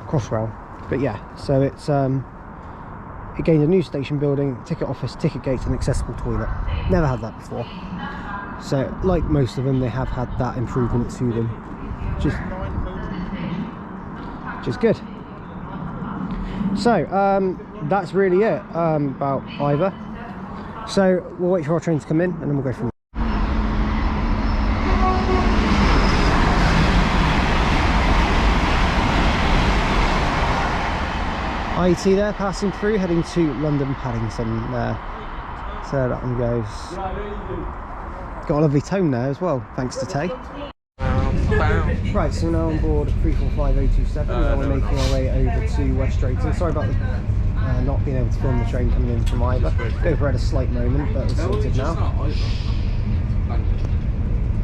Crossrail. But yeah, so it's it gained a new station building, ticket office, ticket gates, and accessible toilet. Never had that before. So like most of them, they have had that improvement to them, which is good. So that's really it about Iver. So we'll wait for our train to come in and then we'll go from there. IET there, passing through, heading to London Paddington there. So that one goes. Got a lovely tone there as well, thanks to Tay. Right, so now on board 345027, now we're making our way over to West Drayton. Sorry about the, not being able to film the train coming in from Iver. Overhead a slight moment, but it's sorted now.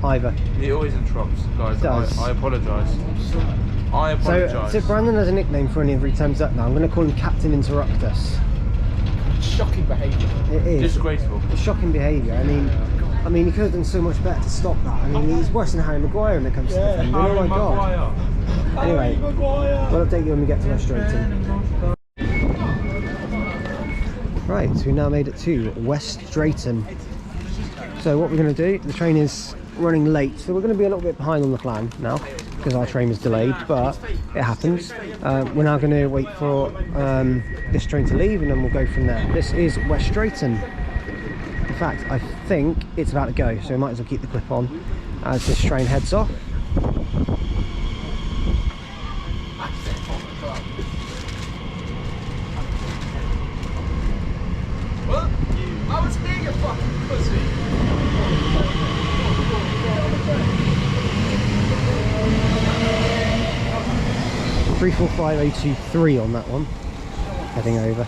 Iver. He always interrupts, guys. I apologise. I apologise. So Brandon has a nickname for every time's up now. I'm going to call him Captain Interruptus. Shocking behaviour. It is. Disgraceful. It's shocking behaviour. I mean, he could have done so much better to stop that. I mean, he's worse than Harry Maguire when it comes to defending. Oh my god. Anyway, we'll update you when we get to West Drayton. Right, so we now made it to West Drayton. So what we're going to do, the train is running late, so we're going to be a little bit behind on the plan now because our train was delayed, but it happens. We're now going to wait for this train to leave and then we'll go from there. This is West Drayton. In fact, I think it's about to go, so we might as well keep the clip on as this train heads off. What? I was being a fucking pussy. 345023 on that one, heading over.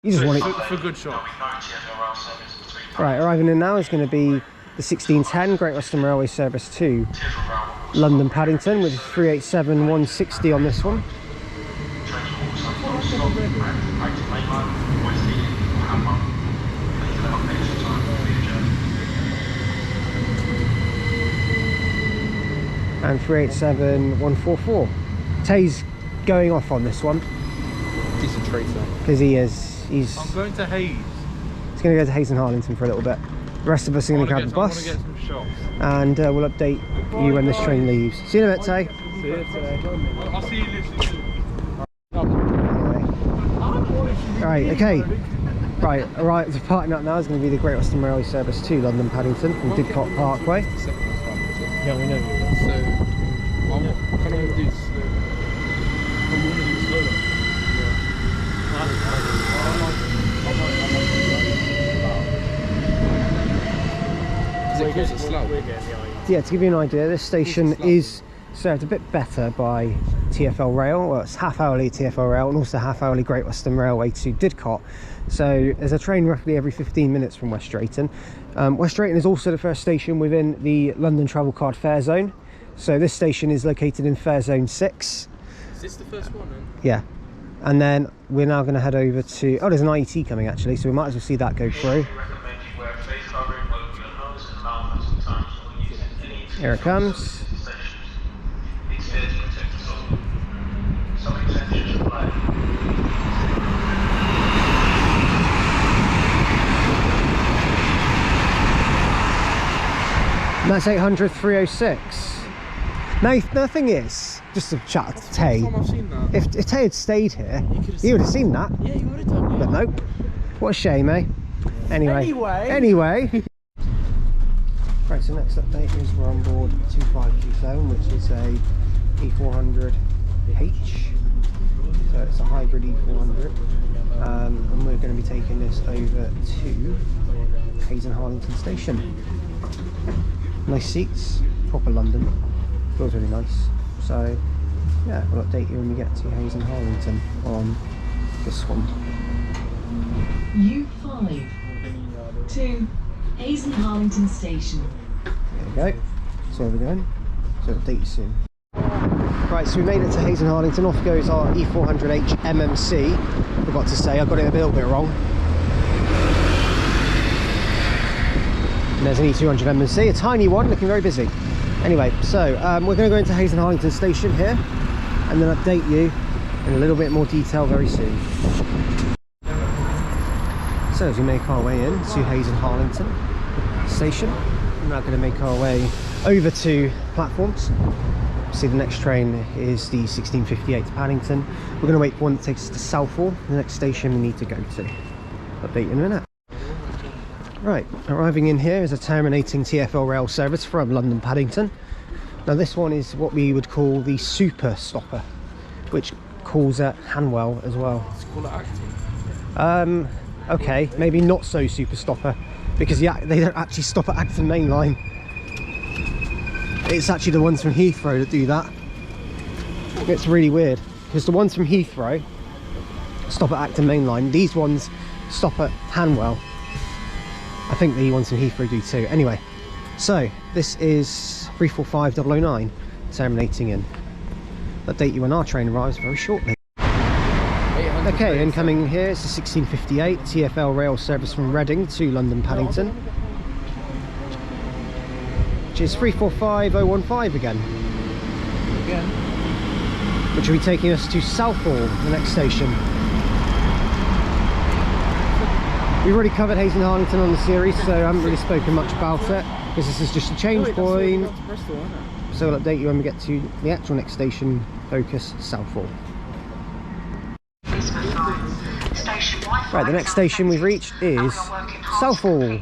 You just want it for good shot. Right, arriving in now is going to be the 1610 Great Western Railway service to London Paddington with 387-160 on this one. and 387144. Tay's going off on this one. He's a traitor. Because he's I'm going to Hayes. He's going to go to Hayes and Harlington for a little bit. The rest of us are going to grab the bus. I want to get some shots. And we'll update you when this train leaves. See you in a bit, Tay. See you today. I'll see you literally. Right, okay. Right, departing up now is going to be the Great Western Railway service to London Paddington from Didcot Parkway. Yeah, we know. So, I'm kind of do slow. I'm going to do slower. Is it slow? Yeah, to give you an idea, this station is served a bit better by TfL Rail. Well, it's half-hourly TfL Rail and also half-hourly Great Western Railway to Didcot. So there's a train roughly every 15 minutes from West Drayton. West Drayton is also the first station within the London Travel Card Fare Zone. So this station is located in Fare Zone 6. Is this the first one then? Yeah. And then we're now going to head over to... Oh, there's an IET coming actually, so we might as well see that go through. Here it comes. And that's 800 306. Now the thing is, just to chat to Tay, if Tay had stayed here, he would have seen that. Yeah, you would have done. But nope. What a shame, eh? Anyway. Right, so next update is we're on board 2527, which is a E400H. So it's a hybrid E400. And we're going to be taking this over to Hayes and Harlington station. Nice seats, proper London. Feels really nice. So yeah, we'll update you when we get to Hayes and Harlington on this one. U5 to Hayes and Harlington station. There we go. So where we're going. So update you soon. Right, so we made it to Hayes and Harlington. Off goes our E400H MMC. Forgot to say, I got it a little bit wrong. And there's an E200 MMC, a tiny one, looking very busy. Anyway, so we're going to go into Hayes and Harlington station here, and then update you in a little bit more detail very soon. So as we make our way in to Hayes and Harlington station, we're now going to make our way over to platforms. See, the next train is the 1658 to Paddington. We're going to wait for one that takes us to Southall, the next station we need to go to. Update you in a minute. Right, arriving in here is a terminating TfL rail service from London Paddington. Now this one is what we would call the super stopper, which calls at Hanwell as well. Let's call it Acton. Okay, maybe not so super stopper, because they don't actually stop at Acton Main Line. It's actually the ones from Heathrow that do that. It's really weird, because the ones from Heathrow stop at Acton Main Line. These ones stop at Hanwell. I think the ones from Heathrow do too. Anyway, so this is 345009 terminating in. Update you when our train arrives very shortly. Okay, incoming here is the 1658 TfL rail service from Reading to London Paddington, which is 345015 again. Which will be taking us to Southall, the next station. We've already covered Hayes and Harlington on the series, so I haven't really spoken much about it, because this is just a change point. So we'll update you when we get to the actual next station, focus Southall. Right, the next station we've reached is Southall.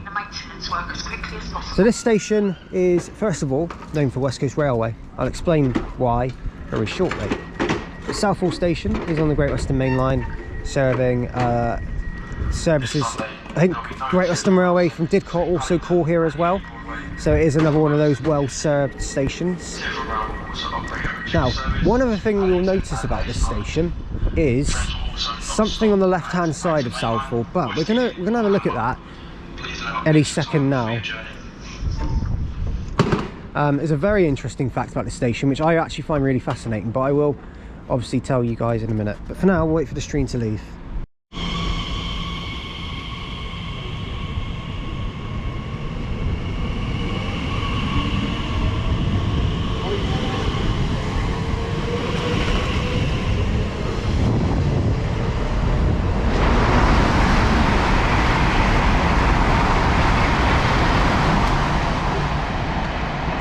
So this station is, first of all, known for West Coast Railway. I'll explain why very shortly. The Southall station is on the Great Western Main Line, serving services. I think Great Western Railway from Didcot also call here as well, so it is another one of those well-served stations. Now, one other thing you'll notice about this station is something on the left-hand side of Southall, but we're gonna have a look at that any second now. There's a very interesting fact about this station, which I actually find really fascinating, but I will obviously tell you guys in a minute. But for now, we'll wait for the stream to leave.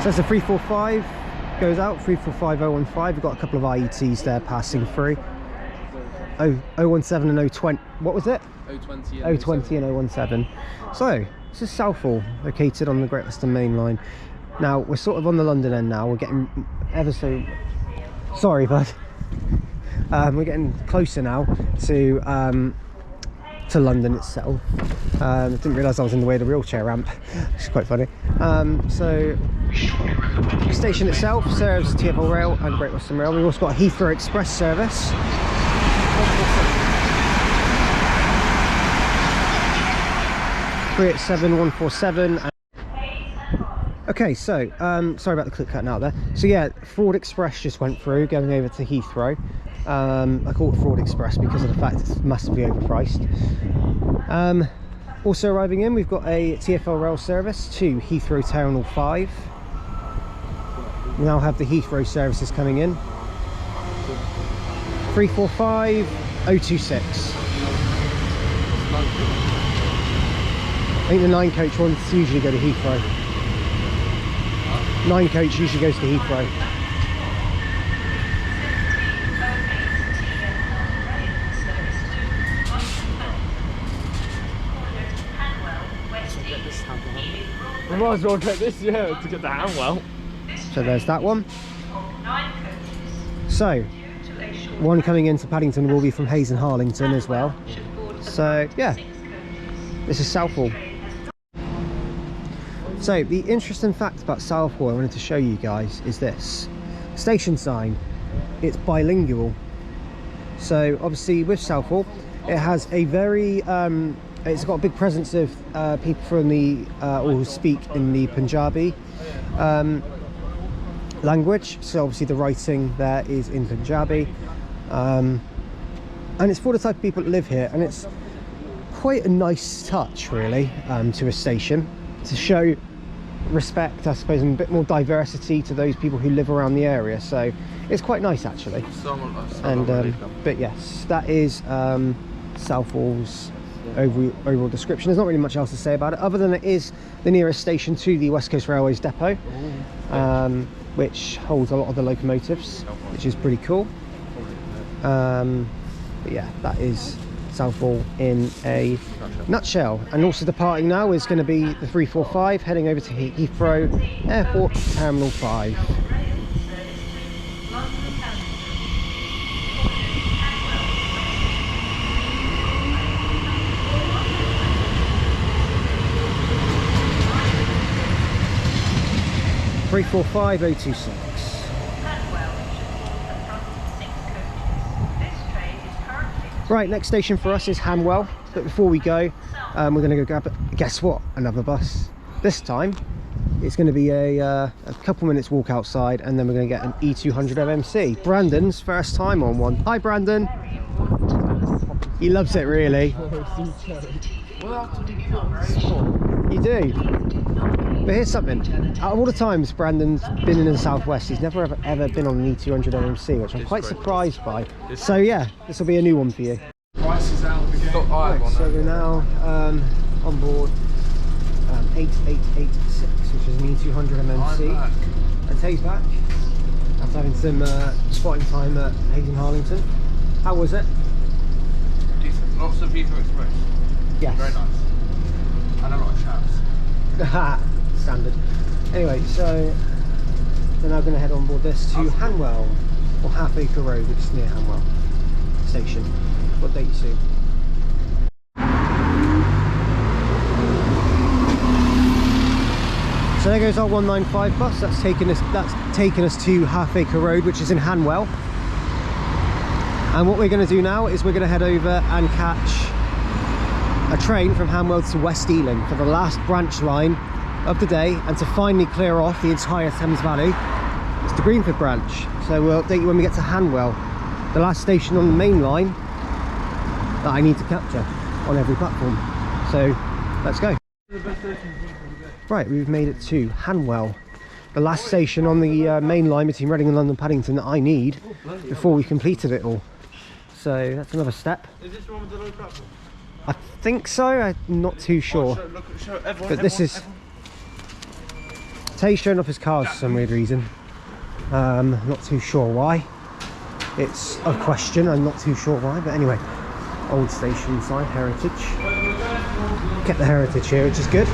So as the 345 goes out, 345015, we've got a couple of IETs there passing through. 017 and 020, what was it? 020 and 017. So, this is Southall, located on the Great Western Main Line. Now, we're sort of on the London end now, we're getting ever so... Sorry, bud. We're getting closer now to London itself. I didn't realise I was in the way of the wheelchair ramp, which is quite funny. So, the station itself serves TfL Rail and Great Western Rail. We've also got a Heathrow Express service. 387147. Okay, so sorry about the clip cutting out there. So yeah, Fraud Express just went through, going over to Heathrow. I call it Fraud Express because of the fact it's massively overpriced. Also arriving in, we've got a TfL rail service to Heathrow Terminal 5. We now have the Heathrow services coming in. 345026. I think the 9 coach ones usually go to Heathrow. 9 coach usually goes to Heathrow. We might as well get this, yeah, to get to Hanwell. So there's that one. So, one coming into Paddington will be from Hayes and Harlington as well. So, yeah, this is Southall. So, the interesting fact about Southall I wanted to show you guys is this. Station sign, it's bilingual. So, obviously with Southall, it has a very, it's got a big presence of people from the, or who speak in the Punjabi language. So obviously the writing there is in Punjabi. And it's for the type of people that live here, and it's quite a nice touch really to a station to show respect, I suppose, and a bit more diversity to those people who live around the area. So it's quite nice actually. But yes, that is Southall's overall description. There's not really much else to say about it other than it is the nearest station to the West Coast Railways depot, which holds a lot of the locomotives, which is pretty cool. But yeah, that is Southall in a nutshell. And also departing now is going to be the 345 heading over to Heathrow Airport Terminal 5. Three, 4, 5, 026. Right, next station for us is Hanwell, but before we go, we're going to go grab, guess what, another bus. This time, it's going to be a couple minutes walk outside, and then we're going to get an E200 MMC. Brandon's first time on one. Hi Brandon! He loves it really. You do? But here's something, out of all the times Brandon's been in the southwest, he's never ever been on an E200 MMC, which I'm quite surprised by. So yeah, this will be a new one for you. Prices out of the game. Right, so we're now on board 8886, which is an E200 MMC. And Tay's back after having some spotting time at Hayes and Harlington. How was it? Decent. Lots of Heathrow Express. Yes. Very nice. And a lot of shouts. Standard. Anyway, so we're now going to head on board this to Hanwell, or Half Acre Road, which is near Hanwell station. What date soon? So there goes our 195 bus. That's taken us to Half Acre Road, which is in Hanwell. And what we're going to do now is we're going to head over and catch a train from Hanwell to West Ealing for the last branch line of the day, and to finally clear off the entire Thames Valley. It's the Greenford branch. So we'll update you when we get to Hanwell, the last station on the main line that I need to capture on every platform. So let's go. Right, we've made it to Hanwell, the last station on the main line between Reading and London Paddington that I need before we completed it all. So that's another step. Is this the one with the low platform? I think so, I'm not too sure. Show everyone, but this is... Tay's showing off his cars for some weird reason. Not too sure why. It's a question, I'm not too sure why, but anyway. Old station sign, heritage. Kept the heritage here, which is good.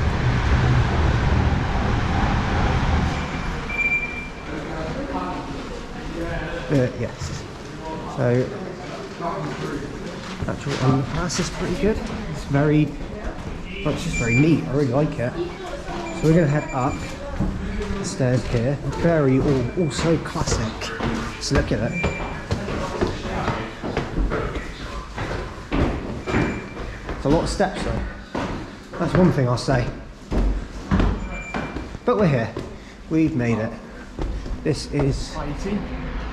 Yes. So, actual underpass is pretty good. It's very, well, it's just very neat. I really like it. So we're going to head up the stairs here. Very, also classic. So look at it. It's a lot of steps though. That's one thing I'll say. But we're here. We've made it. This is IET.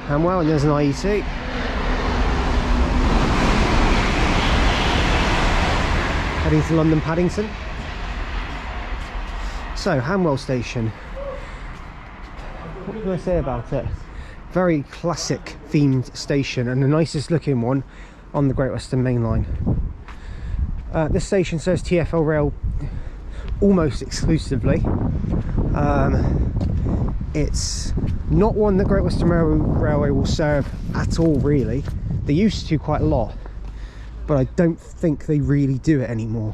Hanwell, and there's an IET. Heading to London Paddington. So, Hanwell station. What can I say about it? Very classic themed station, and the nicest looking one on the Great Western Main Line. This station serves TfL rail almost exclusively. It's not one that Great Western Railway will serve at all, really. They used to quite a lot, but I don't think they really do it anymore.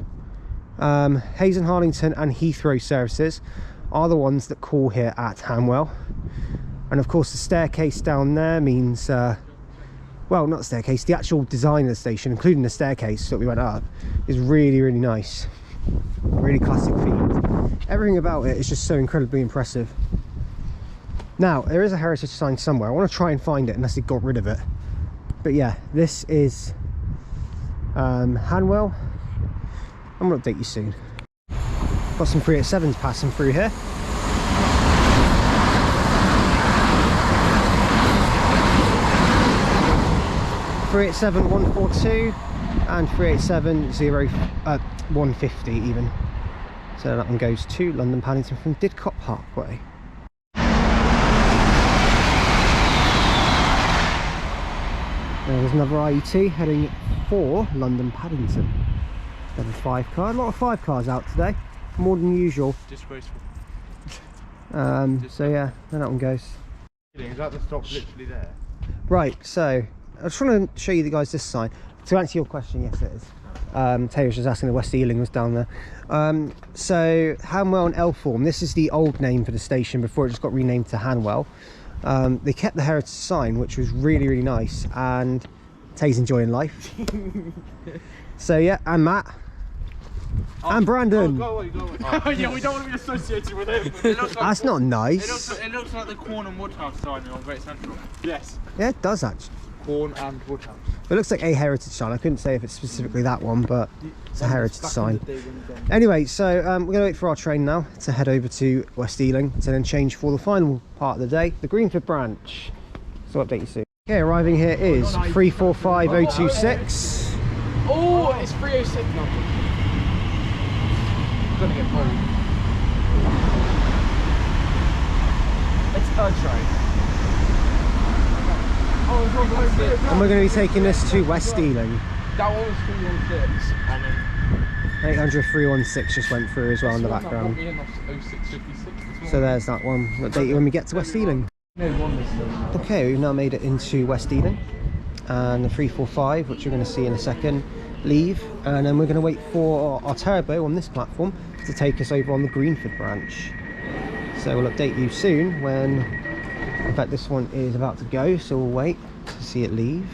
Hayes and Harlington and Heathrow services are the ones that call here at Hanwell. And of course the staircase down there means, well, not staircase, the actual design of the station, including the staircase that we went up, is really, really nice. Really classic themed. Everything about it is just so incredibly impressive. Now, there is a heritage sign somewhere. I want to try and find it unless they got rid of it. But yeah, this is Hanwell. I'm going to update you soon. Got some 387s passing through here. .387 142 and 387 150 even. So that one goes to London Paddington from Didcot Parkway. There's another IET heading for London Paddington. Another 5 car. A lot of 5 cars out today, more than usual. Disgraceful. So yeah, there that one goes. Is that the stop literally there? Right, so I was trying to show you guys this sign. To answer your question, yes it is. Taylor was just asking, the West Ealing was down there. So Hanwell and Elthorne, this is the old name for the station before it just got renamed to Hanwell. They kept the heritage sign, which was really, really nice, and Tay's enjoying life. So yeah, and Matt. And Brandon. Go away. Oh, yeah, we don't want to be associated with him. That's not nice. It looks like the Corn and Woodhouse sign on Great Central. Yes. Yeah, it does actually. Corn and Woodhouse. It looks like a heritage sign. I couldn't say if it's specifically that one, but it's a heritage sign. Anyway, so we're going to wait for our train now to head over to West Ealing to then change for the final part of the day, the Greenford branch. So I'll update you soon. Okay, arriving here is 345026. Oh, it's 306 now. Gonna get pulled. It's a train. And we're going to be taking this to West Ealing. That one was 316, and then 800 316 just went through as well in the background. So there's that one. I'll update you when we get to West Ealing. Okay, we've now made it into West Ealing, and the 345, which you're going to see in a second, leave, and then we're going to wait for our turbo on this platform to take us over on the Greenford branch. So we'll update you soon when, in fact this one is about to go, so we'll wait to see it leave.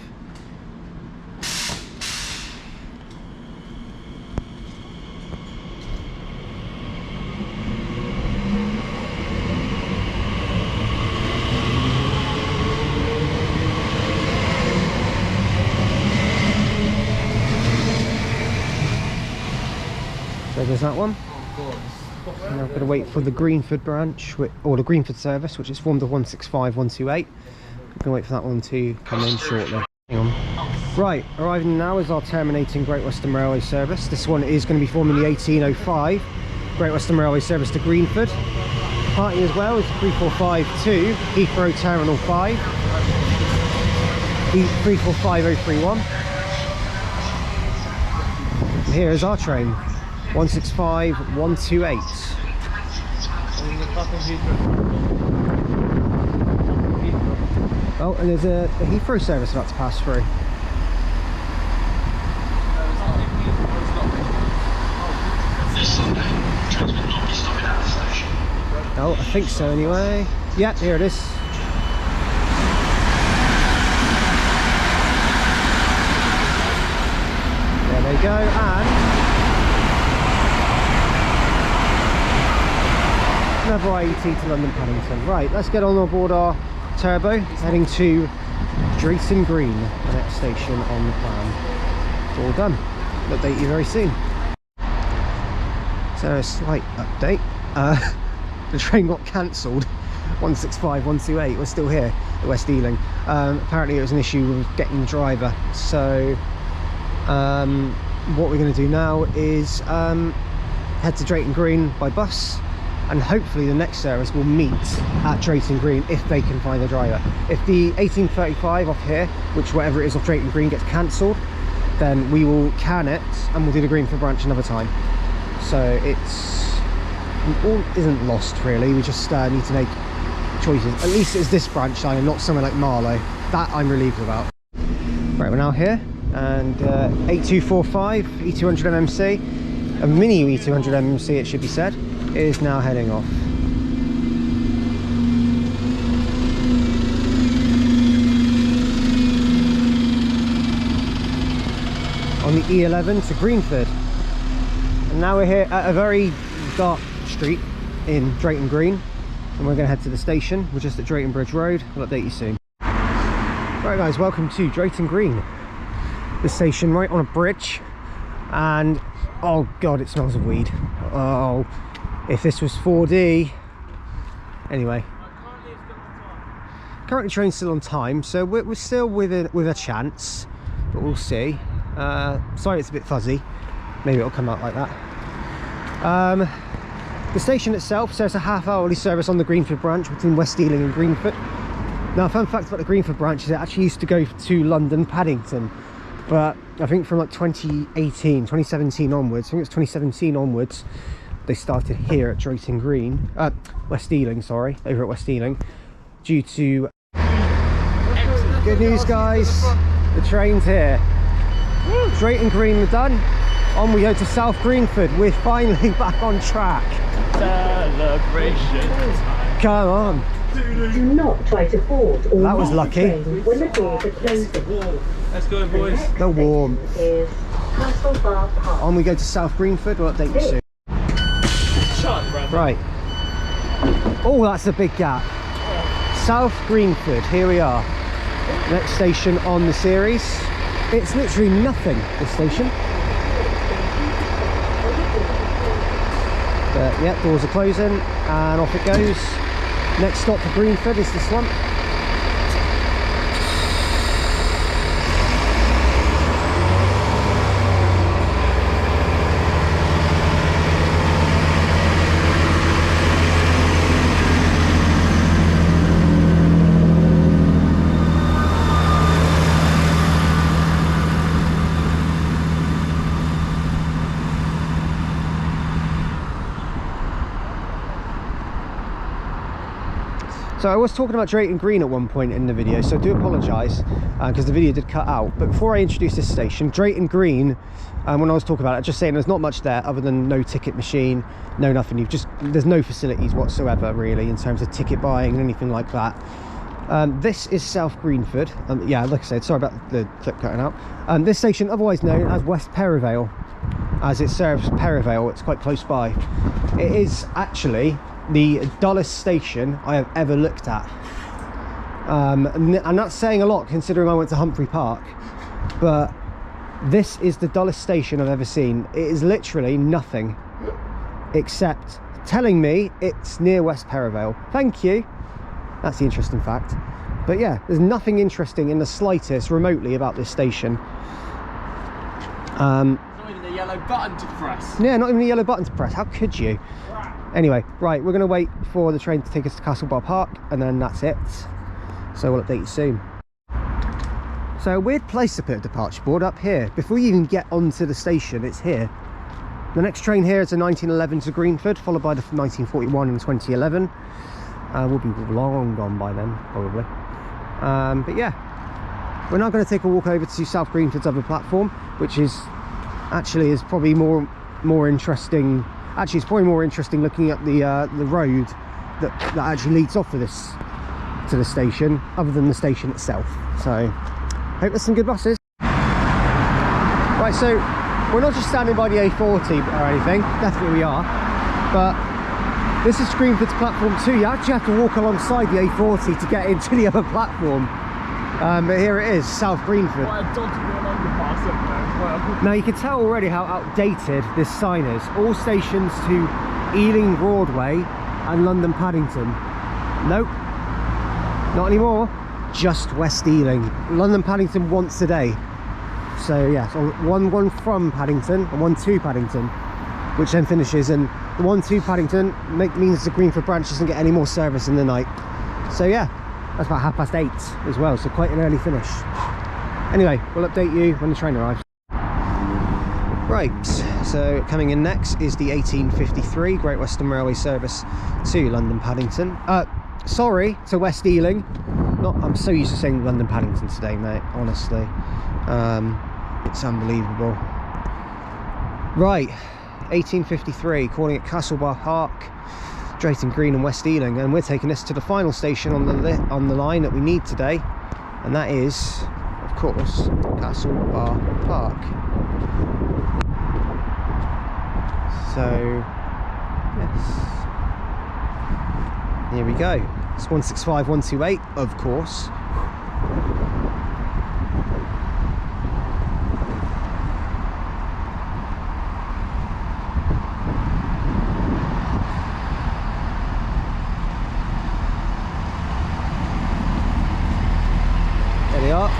So there's that one. And I'm going to wait for the Greenford branch, or the Greenford service, which is formed of 165128. I'm going to wait for that one to come in shortly. Hang on. Right, arriving now is our terminating Great Western Railway service. This one is going to be forming the 1805 Great Western Railway service to Greenford. Party as well is 3452 Heathrow Terminal 5, 345031. And here is our train. 165128. Nothing Heathrow. Oh, and there's a Heathrow service about to pass through. This Sunday, trains will not be stopping at the station. Oh, I think so anyway. Yeah, here it is. There they go, and another IET to London Paddington. Right, let's get on board our turbo, heading to Drayton Green, the next station on the plan. It's all done. Update you very soon. So a slight update. The train got cancelled. 165, 128. We're still here at West Ealing. Apparently it was an issue with getting the driver. So what we're going to do now is head to Drayton Green by bus, and hopefully the next service will meet at Drayton Green if they can find the driver. If the 1835 off here, which whatever it is off Drayton Green, gets cancelled, then we will can it and we'll do the Greenford branch another time. So it all isn't lost really, we just need to make choices. At least it's this branch line and not somewhere like Marlow. That I'm relieved about. Right, we're now here, and 8245 E200 MMC, a mini E200 MMC it should be said, is now heading off. On the E11 to Greenford. And now we're here at a very dark street in Drayton Green, and we're going to head to the station. We're just at Drayton Bridge Road. We'll update you soon. Right guys, welcome to Drayton Green. The station right on a bridge, and oh god, it smells of weed. Oh, if this was 4D. Anyway, currently train's still on time, so we're still with a chance, but we'll see. Sorry it's a bit fuzzy, maybe it'll come out like that. The station itself says a half-hourly service on the Greenford branch between West Ealing and Greenford. Now, a fun fact about the Greenford branch is it actually used to go to London Paddington, but I think from like 2017 onwards, I think it's 2017 onwards, they started here at Drayton Green, West Ealing, sorry, over at West Ealing, due to... Good news guys, the train's here. Drayton Green we're done. On we go to South Greenford. We're finally back on track. Celebration. Come on. Do not try to board or That was leave the lucky. train when the doors are closing. Let's go, boys. The warm. Is Castle Bar Park. On we go to South Greenford. We'll update you soon. Right. Oh, that's a big gap. South Greenford. Here we are. Next station on the series. It's literally nothing, this station. But yeah, doors are closing and off it goes. Next stop for Greenford is this one. So I was talking about Drayton Green at one point in the video, so I do apologise because the video did cut out. But before I introduce this station, Drayton Green, when I was talking about it, just saying there's not much there other than no ticket machine, no nothing. There's no facilities whatsoever really in terms of ticket buying and anything like that. This is South Greenford. Yeah, like I said, sorry about the clip cutting out. This station, otherwise known as West Perivale, as it serves Perivale, it's quite close by. It is actually the dullest station I have ever looked at, and that's saying a lot considering I went to Humphrey Park, but this is the dullest station I've ever seen. It is literally nothing except telling me it's near West Perivale. Thank you, that's the interesting fact. But yeah, there's nothing interesting in the slightest remotely about this station. Not even a yellow button to press. Yeah, not even a yellow button to press. How could you? Anyway, right, we're going to wait for the train to take us to Castle Bar Park, and then that's it. So we'll update you soon. So a weird place to put a departure board up here. Before you even get onto the station, it's here. The next train here is a 1911 to Greenford, followed by the 1941 and 2011. We'll be long gone by then, probably. But yeah, we're now going to take a walk over to South Greenford's other platform, which is probably more interesting. Actually, it's probably more interesting looking at the road that actually leads off of this to the station, other than the station itself. So, hope there's some good buses. Right, so we're not just standing by the A40 or anything. Definitely we are, but this is Greenford's platform 2. You actually have to walk alongside the A40 to get into the other platform. But here it is, South Greenford. Now you can tell already how outdated this sign is. All stations to Ealing Broadway and London Paddington. Nope, not anymore. Just West Ealing. London Paddington once a day. So yeah, so one from Paddington and one to Paddington, which then finishes, and the one to Paddington means the Greenford branch doesn't get any more service in the night. So yeah, that's about 8:30 as well, so quite an early finish. Anyway, we'll update you when the train arrives. Right, so coming in next is the 1853 Great Western Railway service to London Paddington. Sorry, to West Ealing. I'm so used to saying London Paddington today, mate, honestly. It's unbelievable. Right, 1853, calling it Castlebar Park, Drayton Green and West Ealing, and we're taking this to the final station on the line that we need today, and that is, of course, Castlebar Park. So, yes, here we go. It's 165128, of course. There they are.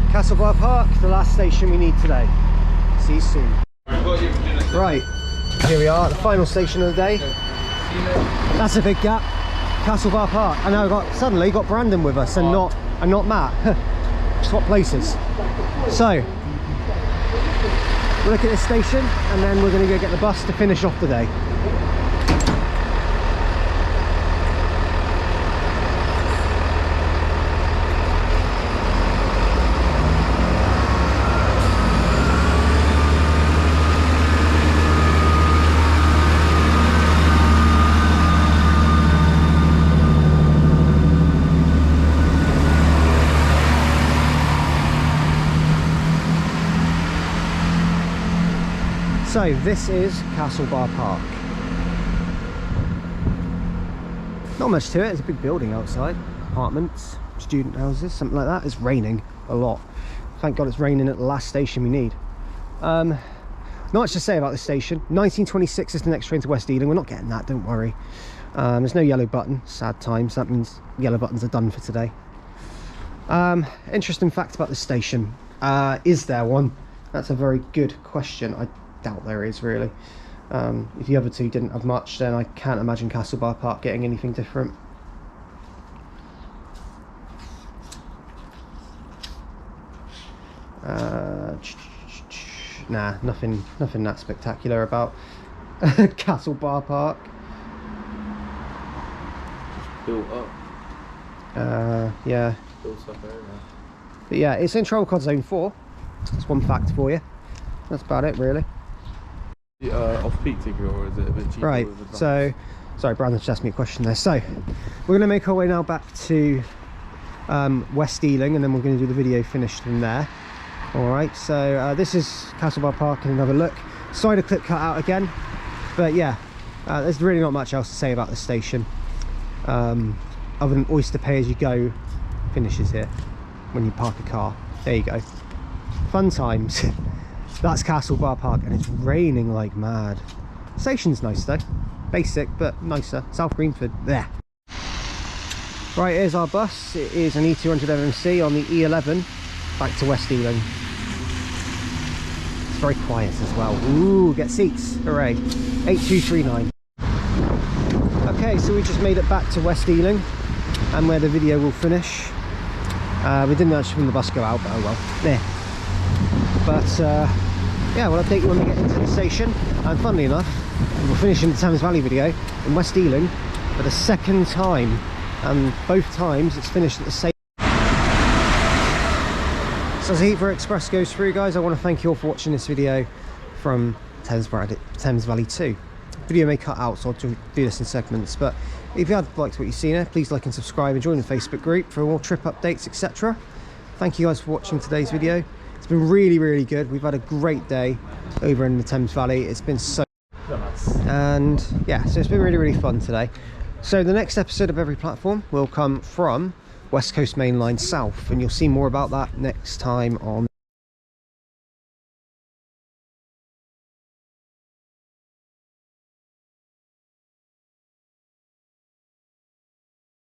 Castlebar Park, the last station we need today. See you soon. Right, here we are, the final station of the day. That's a big gap. Castlebar Park. I know I suddenly got Brandon with us and not Matt. Swap places. So we'll look at this station and then we're going to go get the bus to finish off the day. So this is Castlebar Park. Not much to it, it's a big building outside. Apartments, student houses, something like that. It's raining a lot. Thank God it's raining at the last station we need. Not much to say about this station. 1926 is the next train to West Ealing. We're not getting that, don't worry. There's no yellow button, sad times. That means yellow buttons are done for today. Interesting fact about this station. Is there one? That's a very good question. I doubt there is, really. If the other two didn't have much, then I can't imagine Castlebar Park getting anything different. Nah, nothing that spectacular about Castlebar Park. Built up. Yeah. Built up area. But yeah, it's in Travel Cod Zone 4. That's one fact for you. That's about it, really. Off-peak ticket, or is it a bit cheaper? Right, so sorry, Brandon just asked me a question there. So we're going to make our way now back to West Ealing, and then we're going to do the video finished from there. Alright, so this is Castlebar Park and another look. Sorry the clip cut out again, but yeah, there's really not much else to say about this station, other than Oyster Pay As You Go finishes here when you park a car. There you go. Fun times. That's Castlebar Park, and it's raining like mad. Station's nice though, basic but nicer. South Greenford there. Right, here's our bus. It is an E200 MMC on the E11 back to West Ealing. It's very quiet as well. Ooh, get seats, hooray. 8239. Okay, so we just made it back to West Ealing, and where the video will finish. We didn't actually film the bus go out, but oh well. There. But yeah, we'll update you when we get into the station. And funnily enough, we're finishing the Thames Valley video in West Ealing for the second time, and both times it's finished at the same. So as the Heathrow Express goes through, guys, I want to thank you all for watching this video from Thames Valley 2. Video may cut out, so I'll do this in segments, but if you have liked what you've seen here, please like and subscribe and join the Facebook group for more trip updates, etc. Thank you guys for watching today's video. It's been really, really good. We've had a great day over in the Thames Valley. It's been so, and yeah, so it's been really, really fun today. So the next episode of Every Platform will come from West Coast Main Line South, and you'll see more about that next time on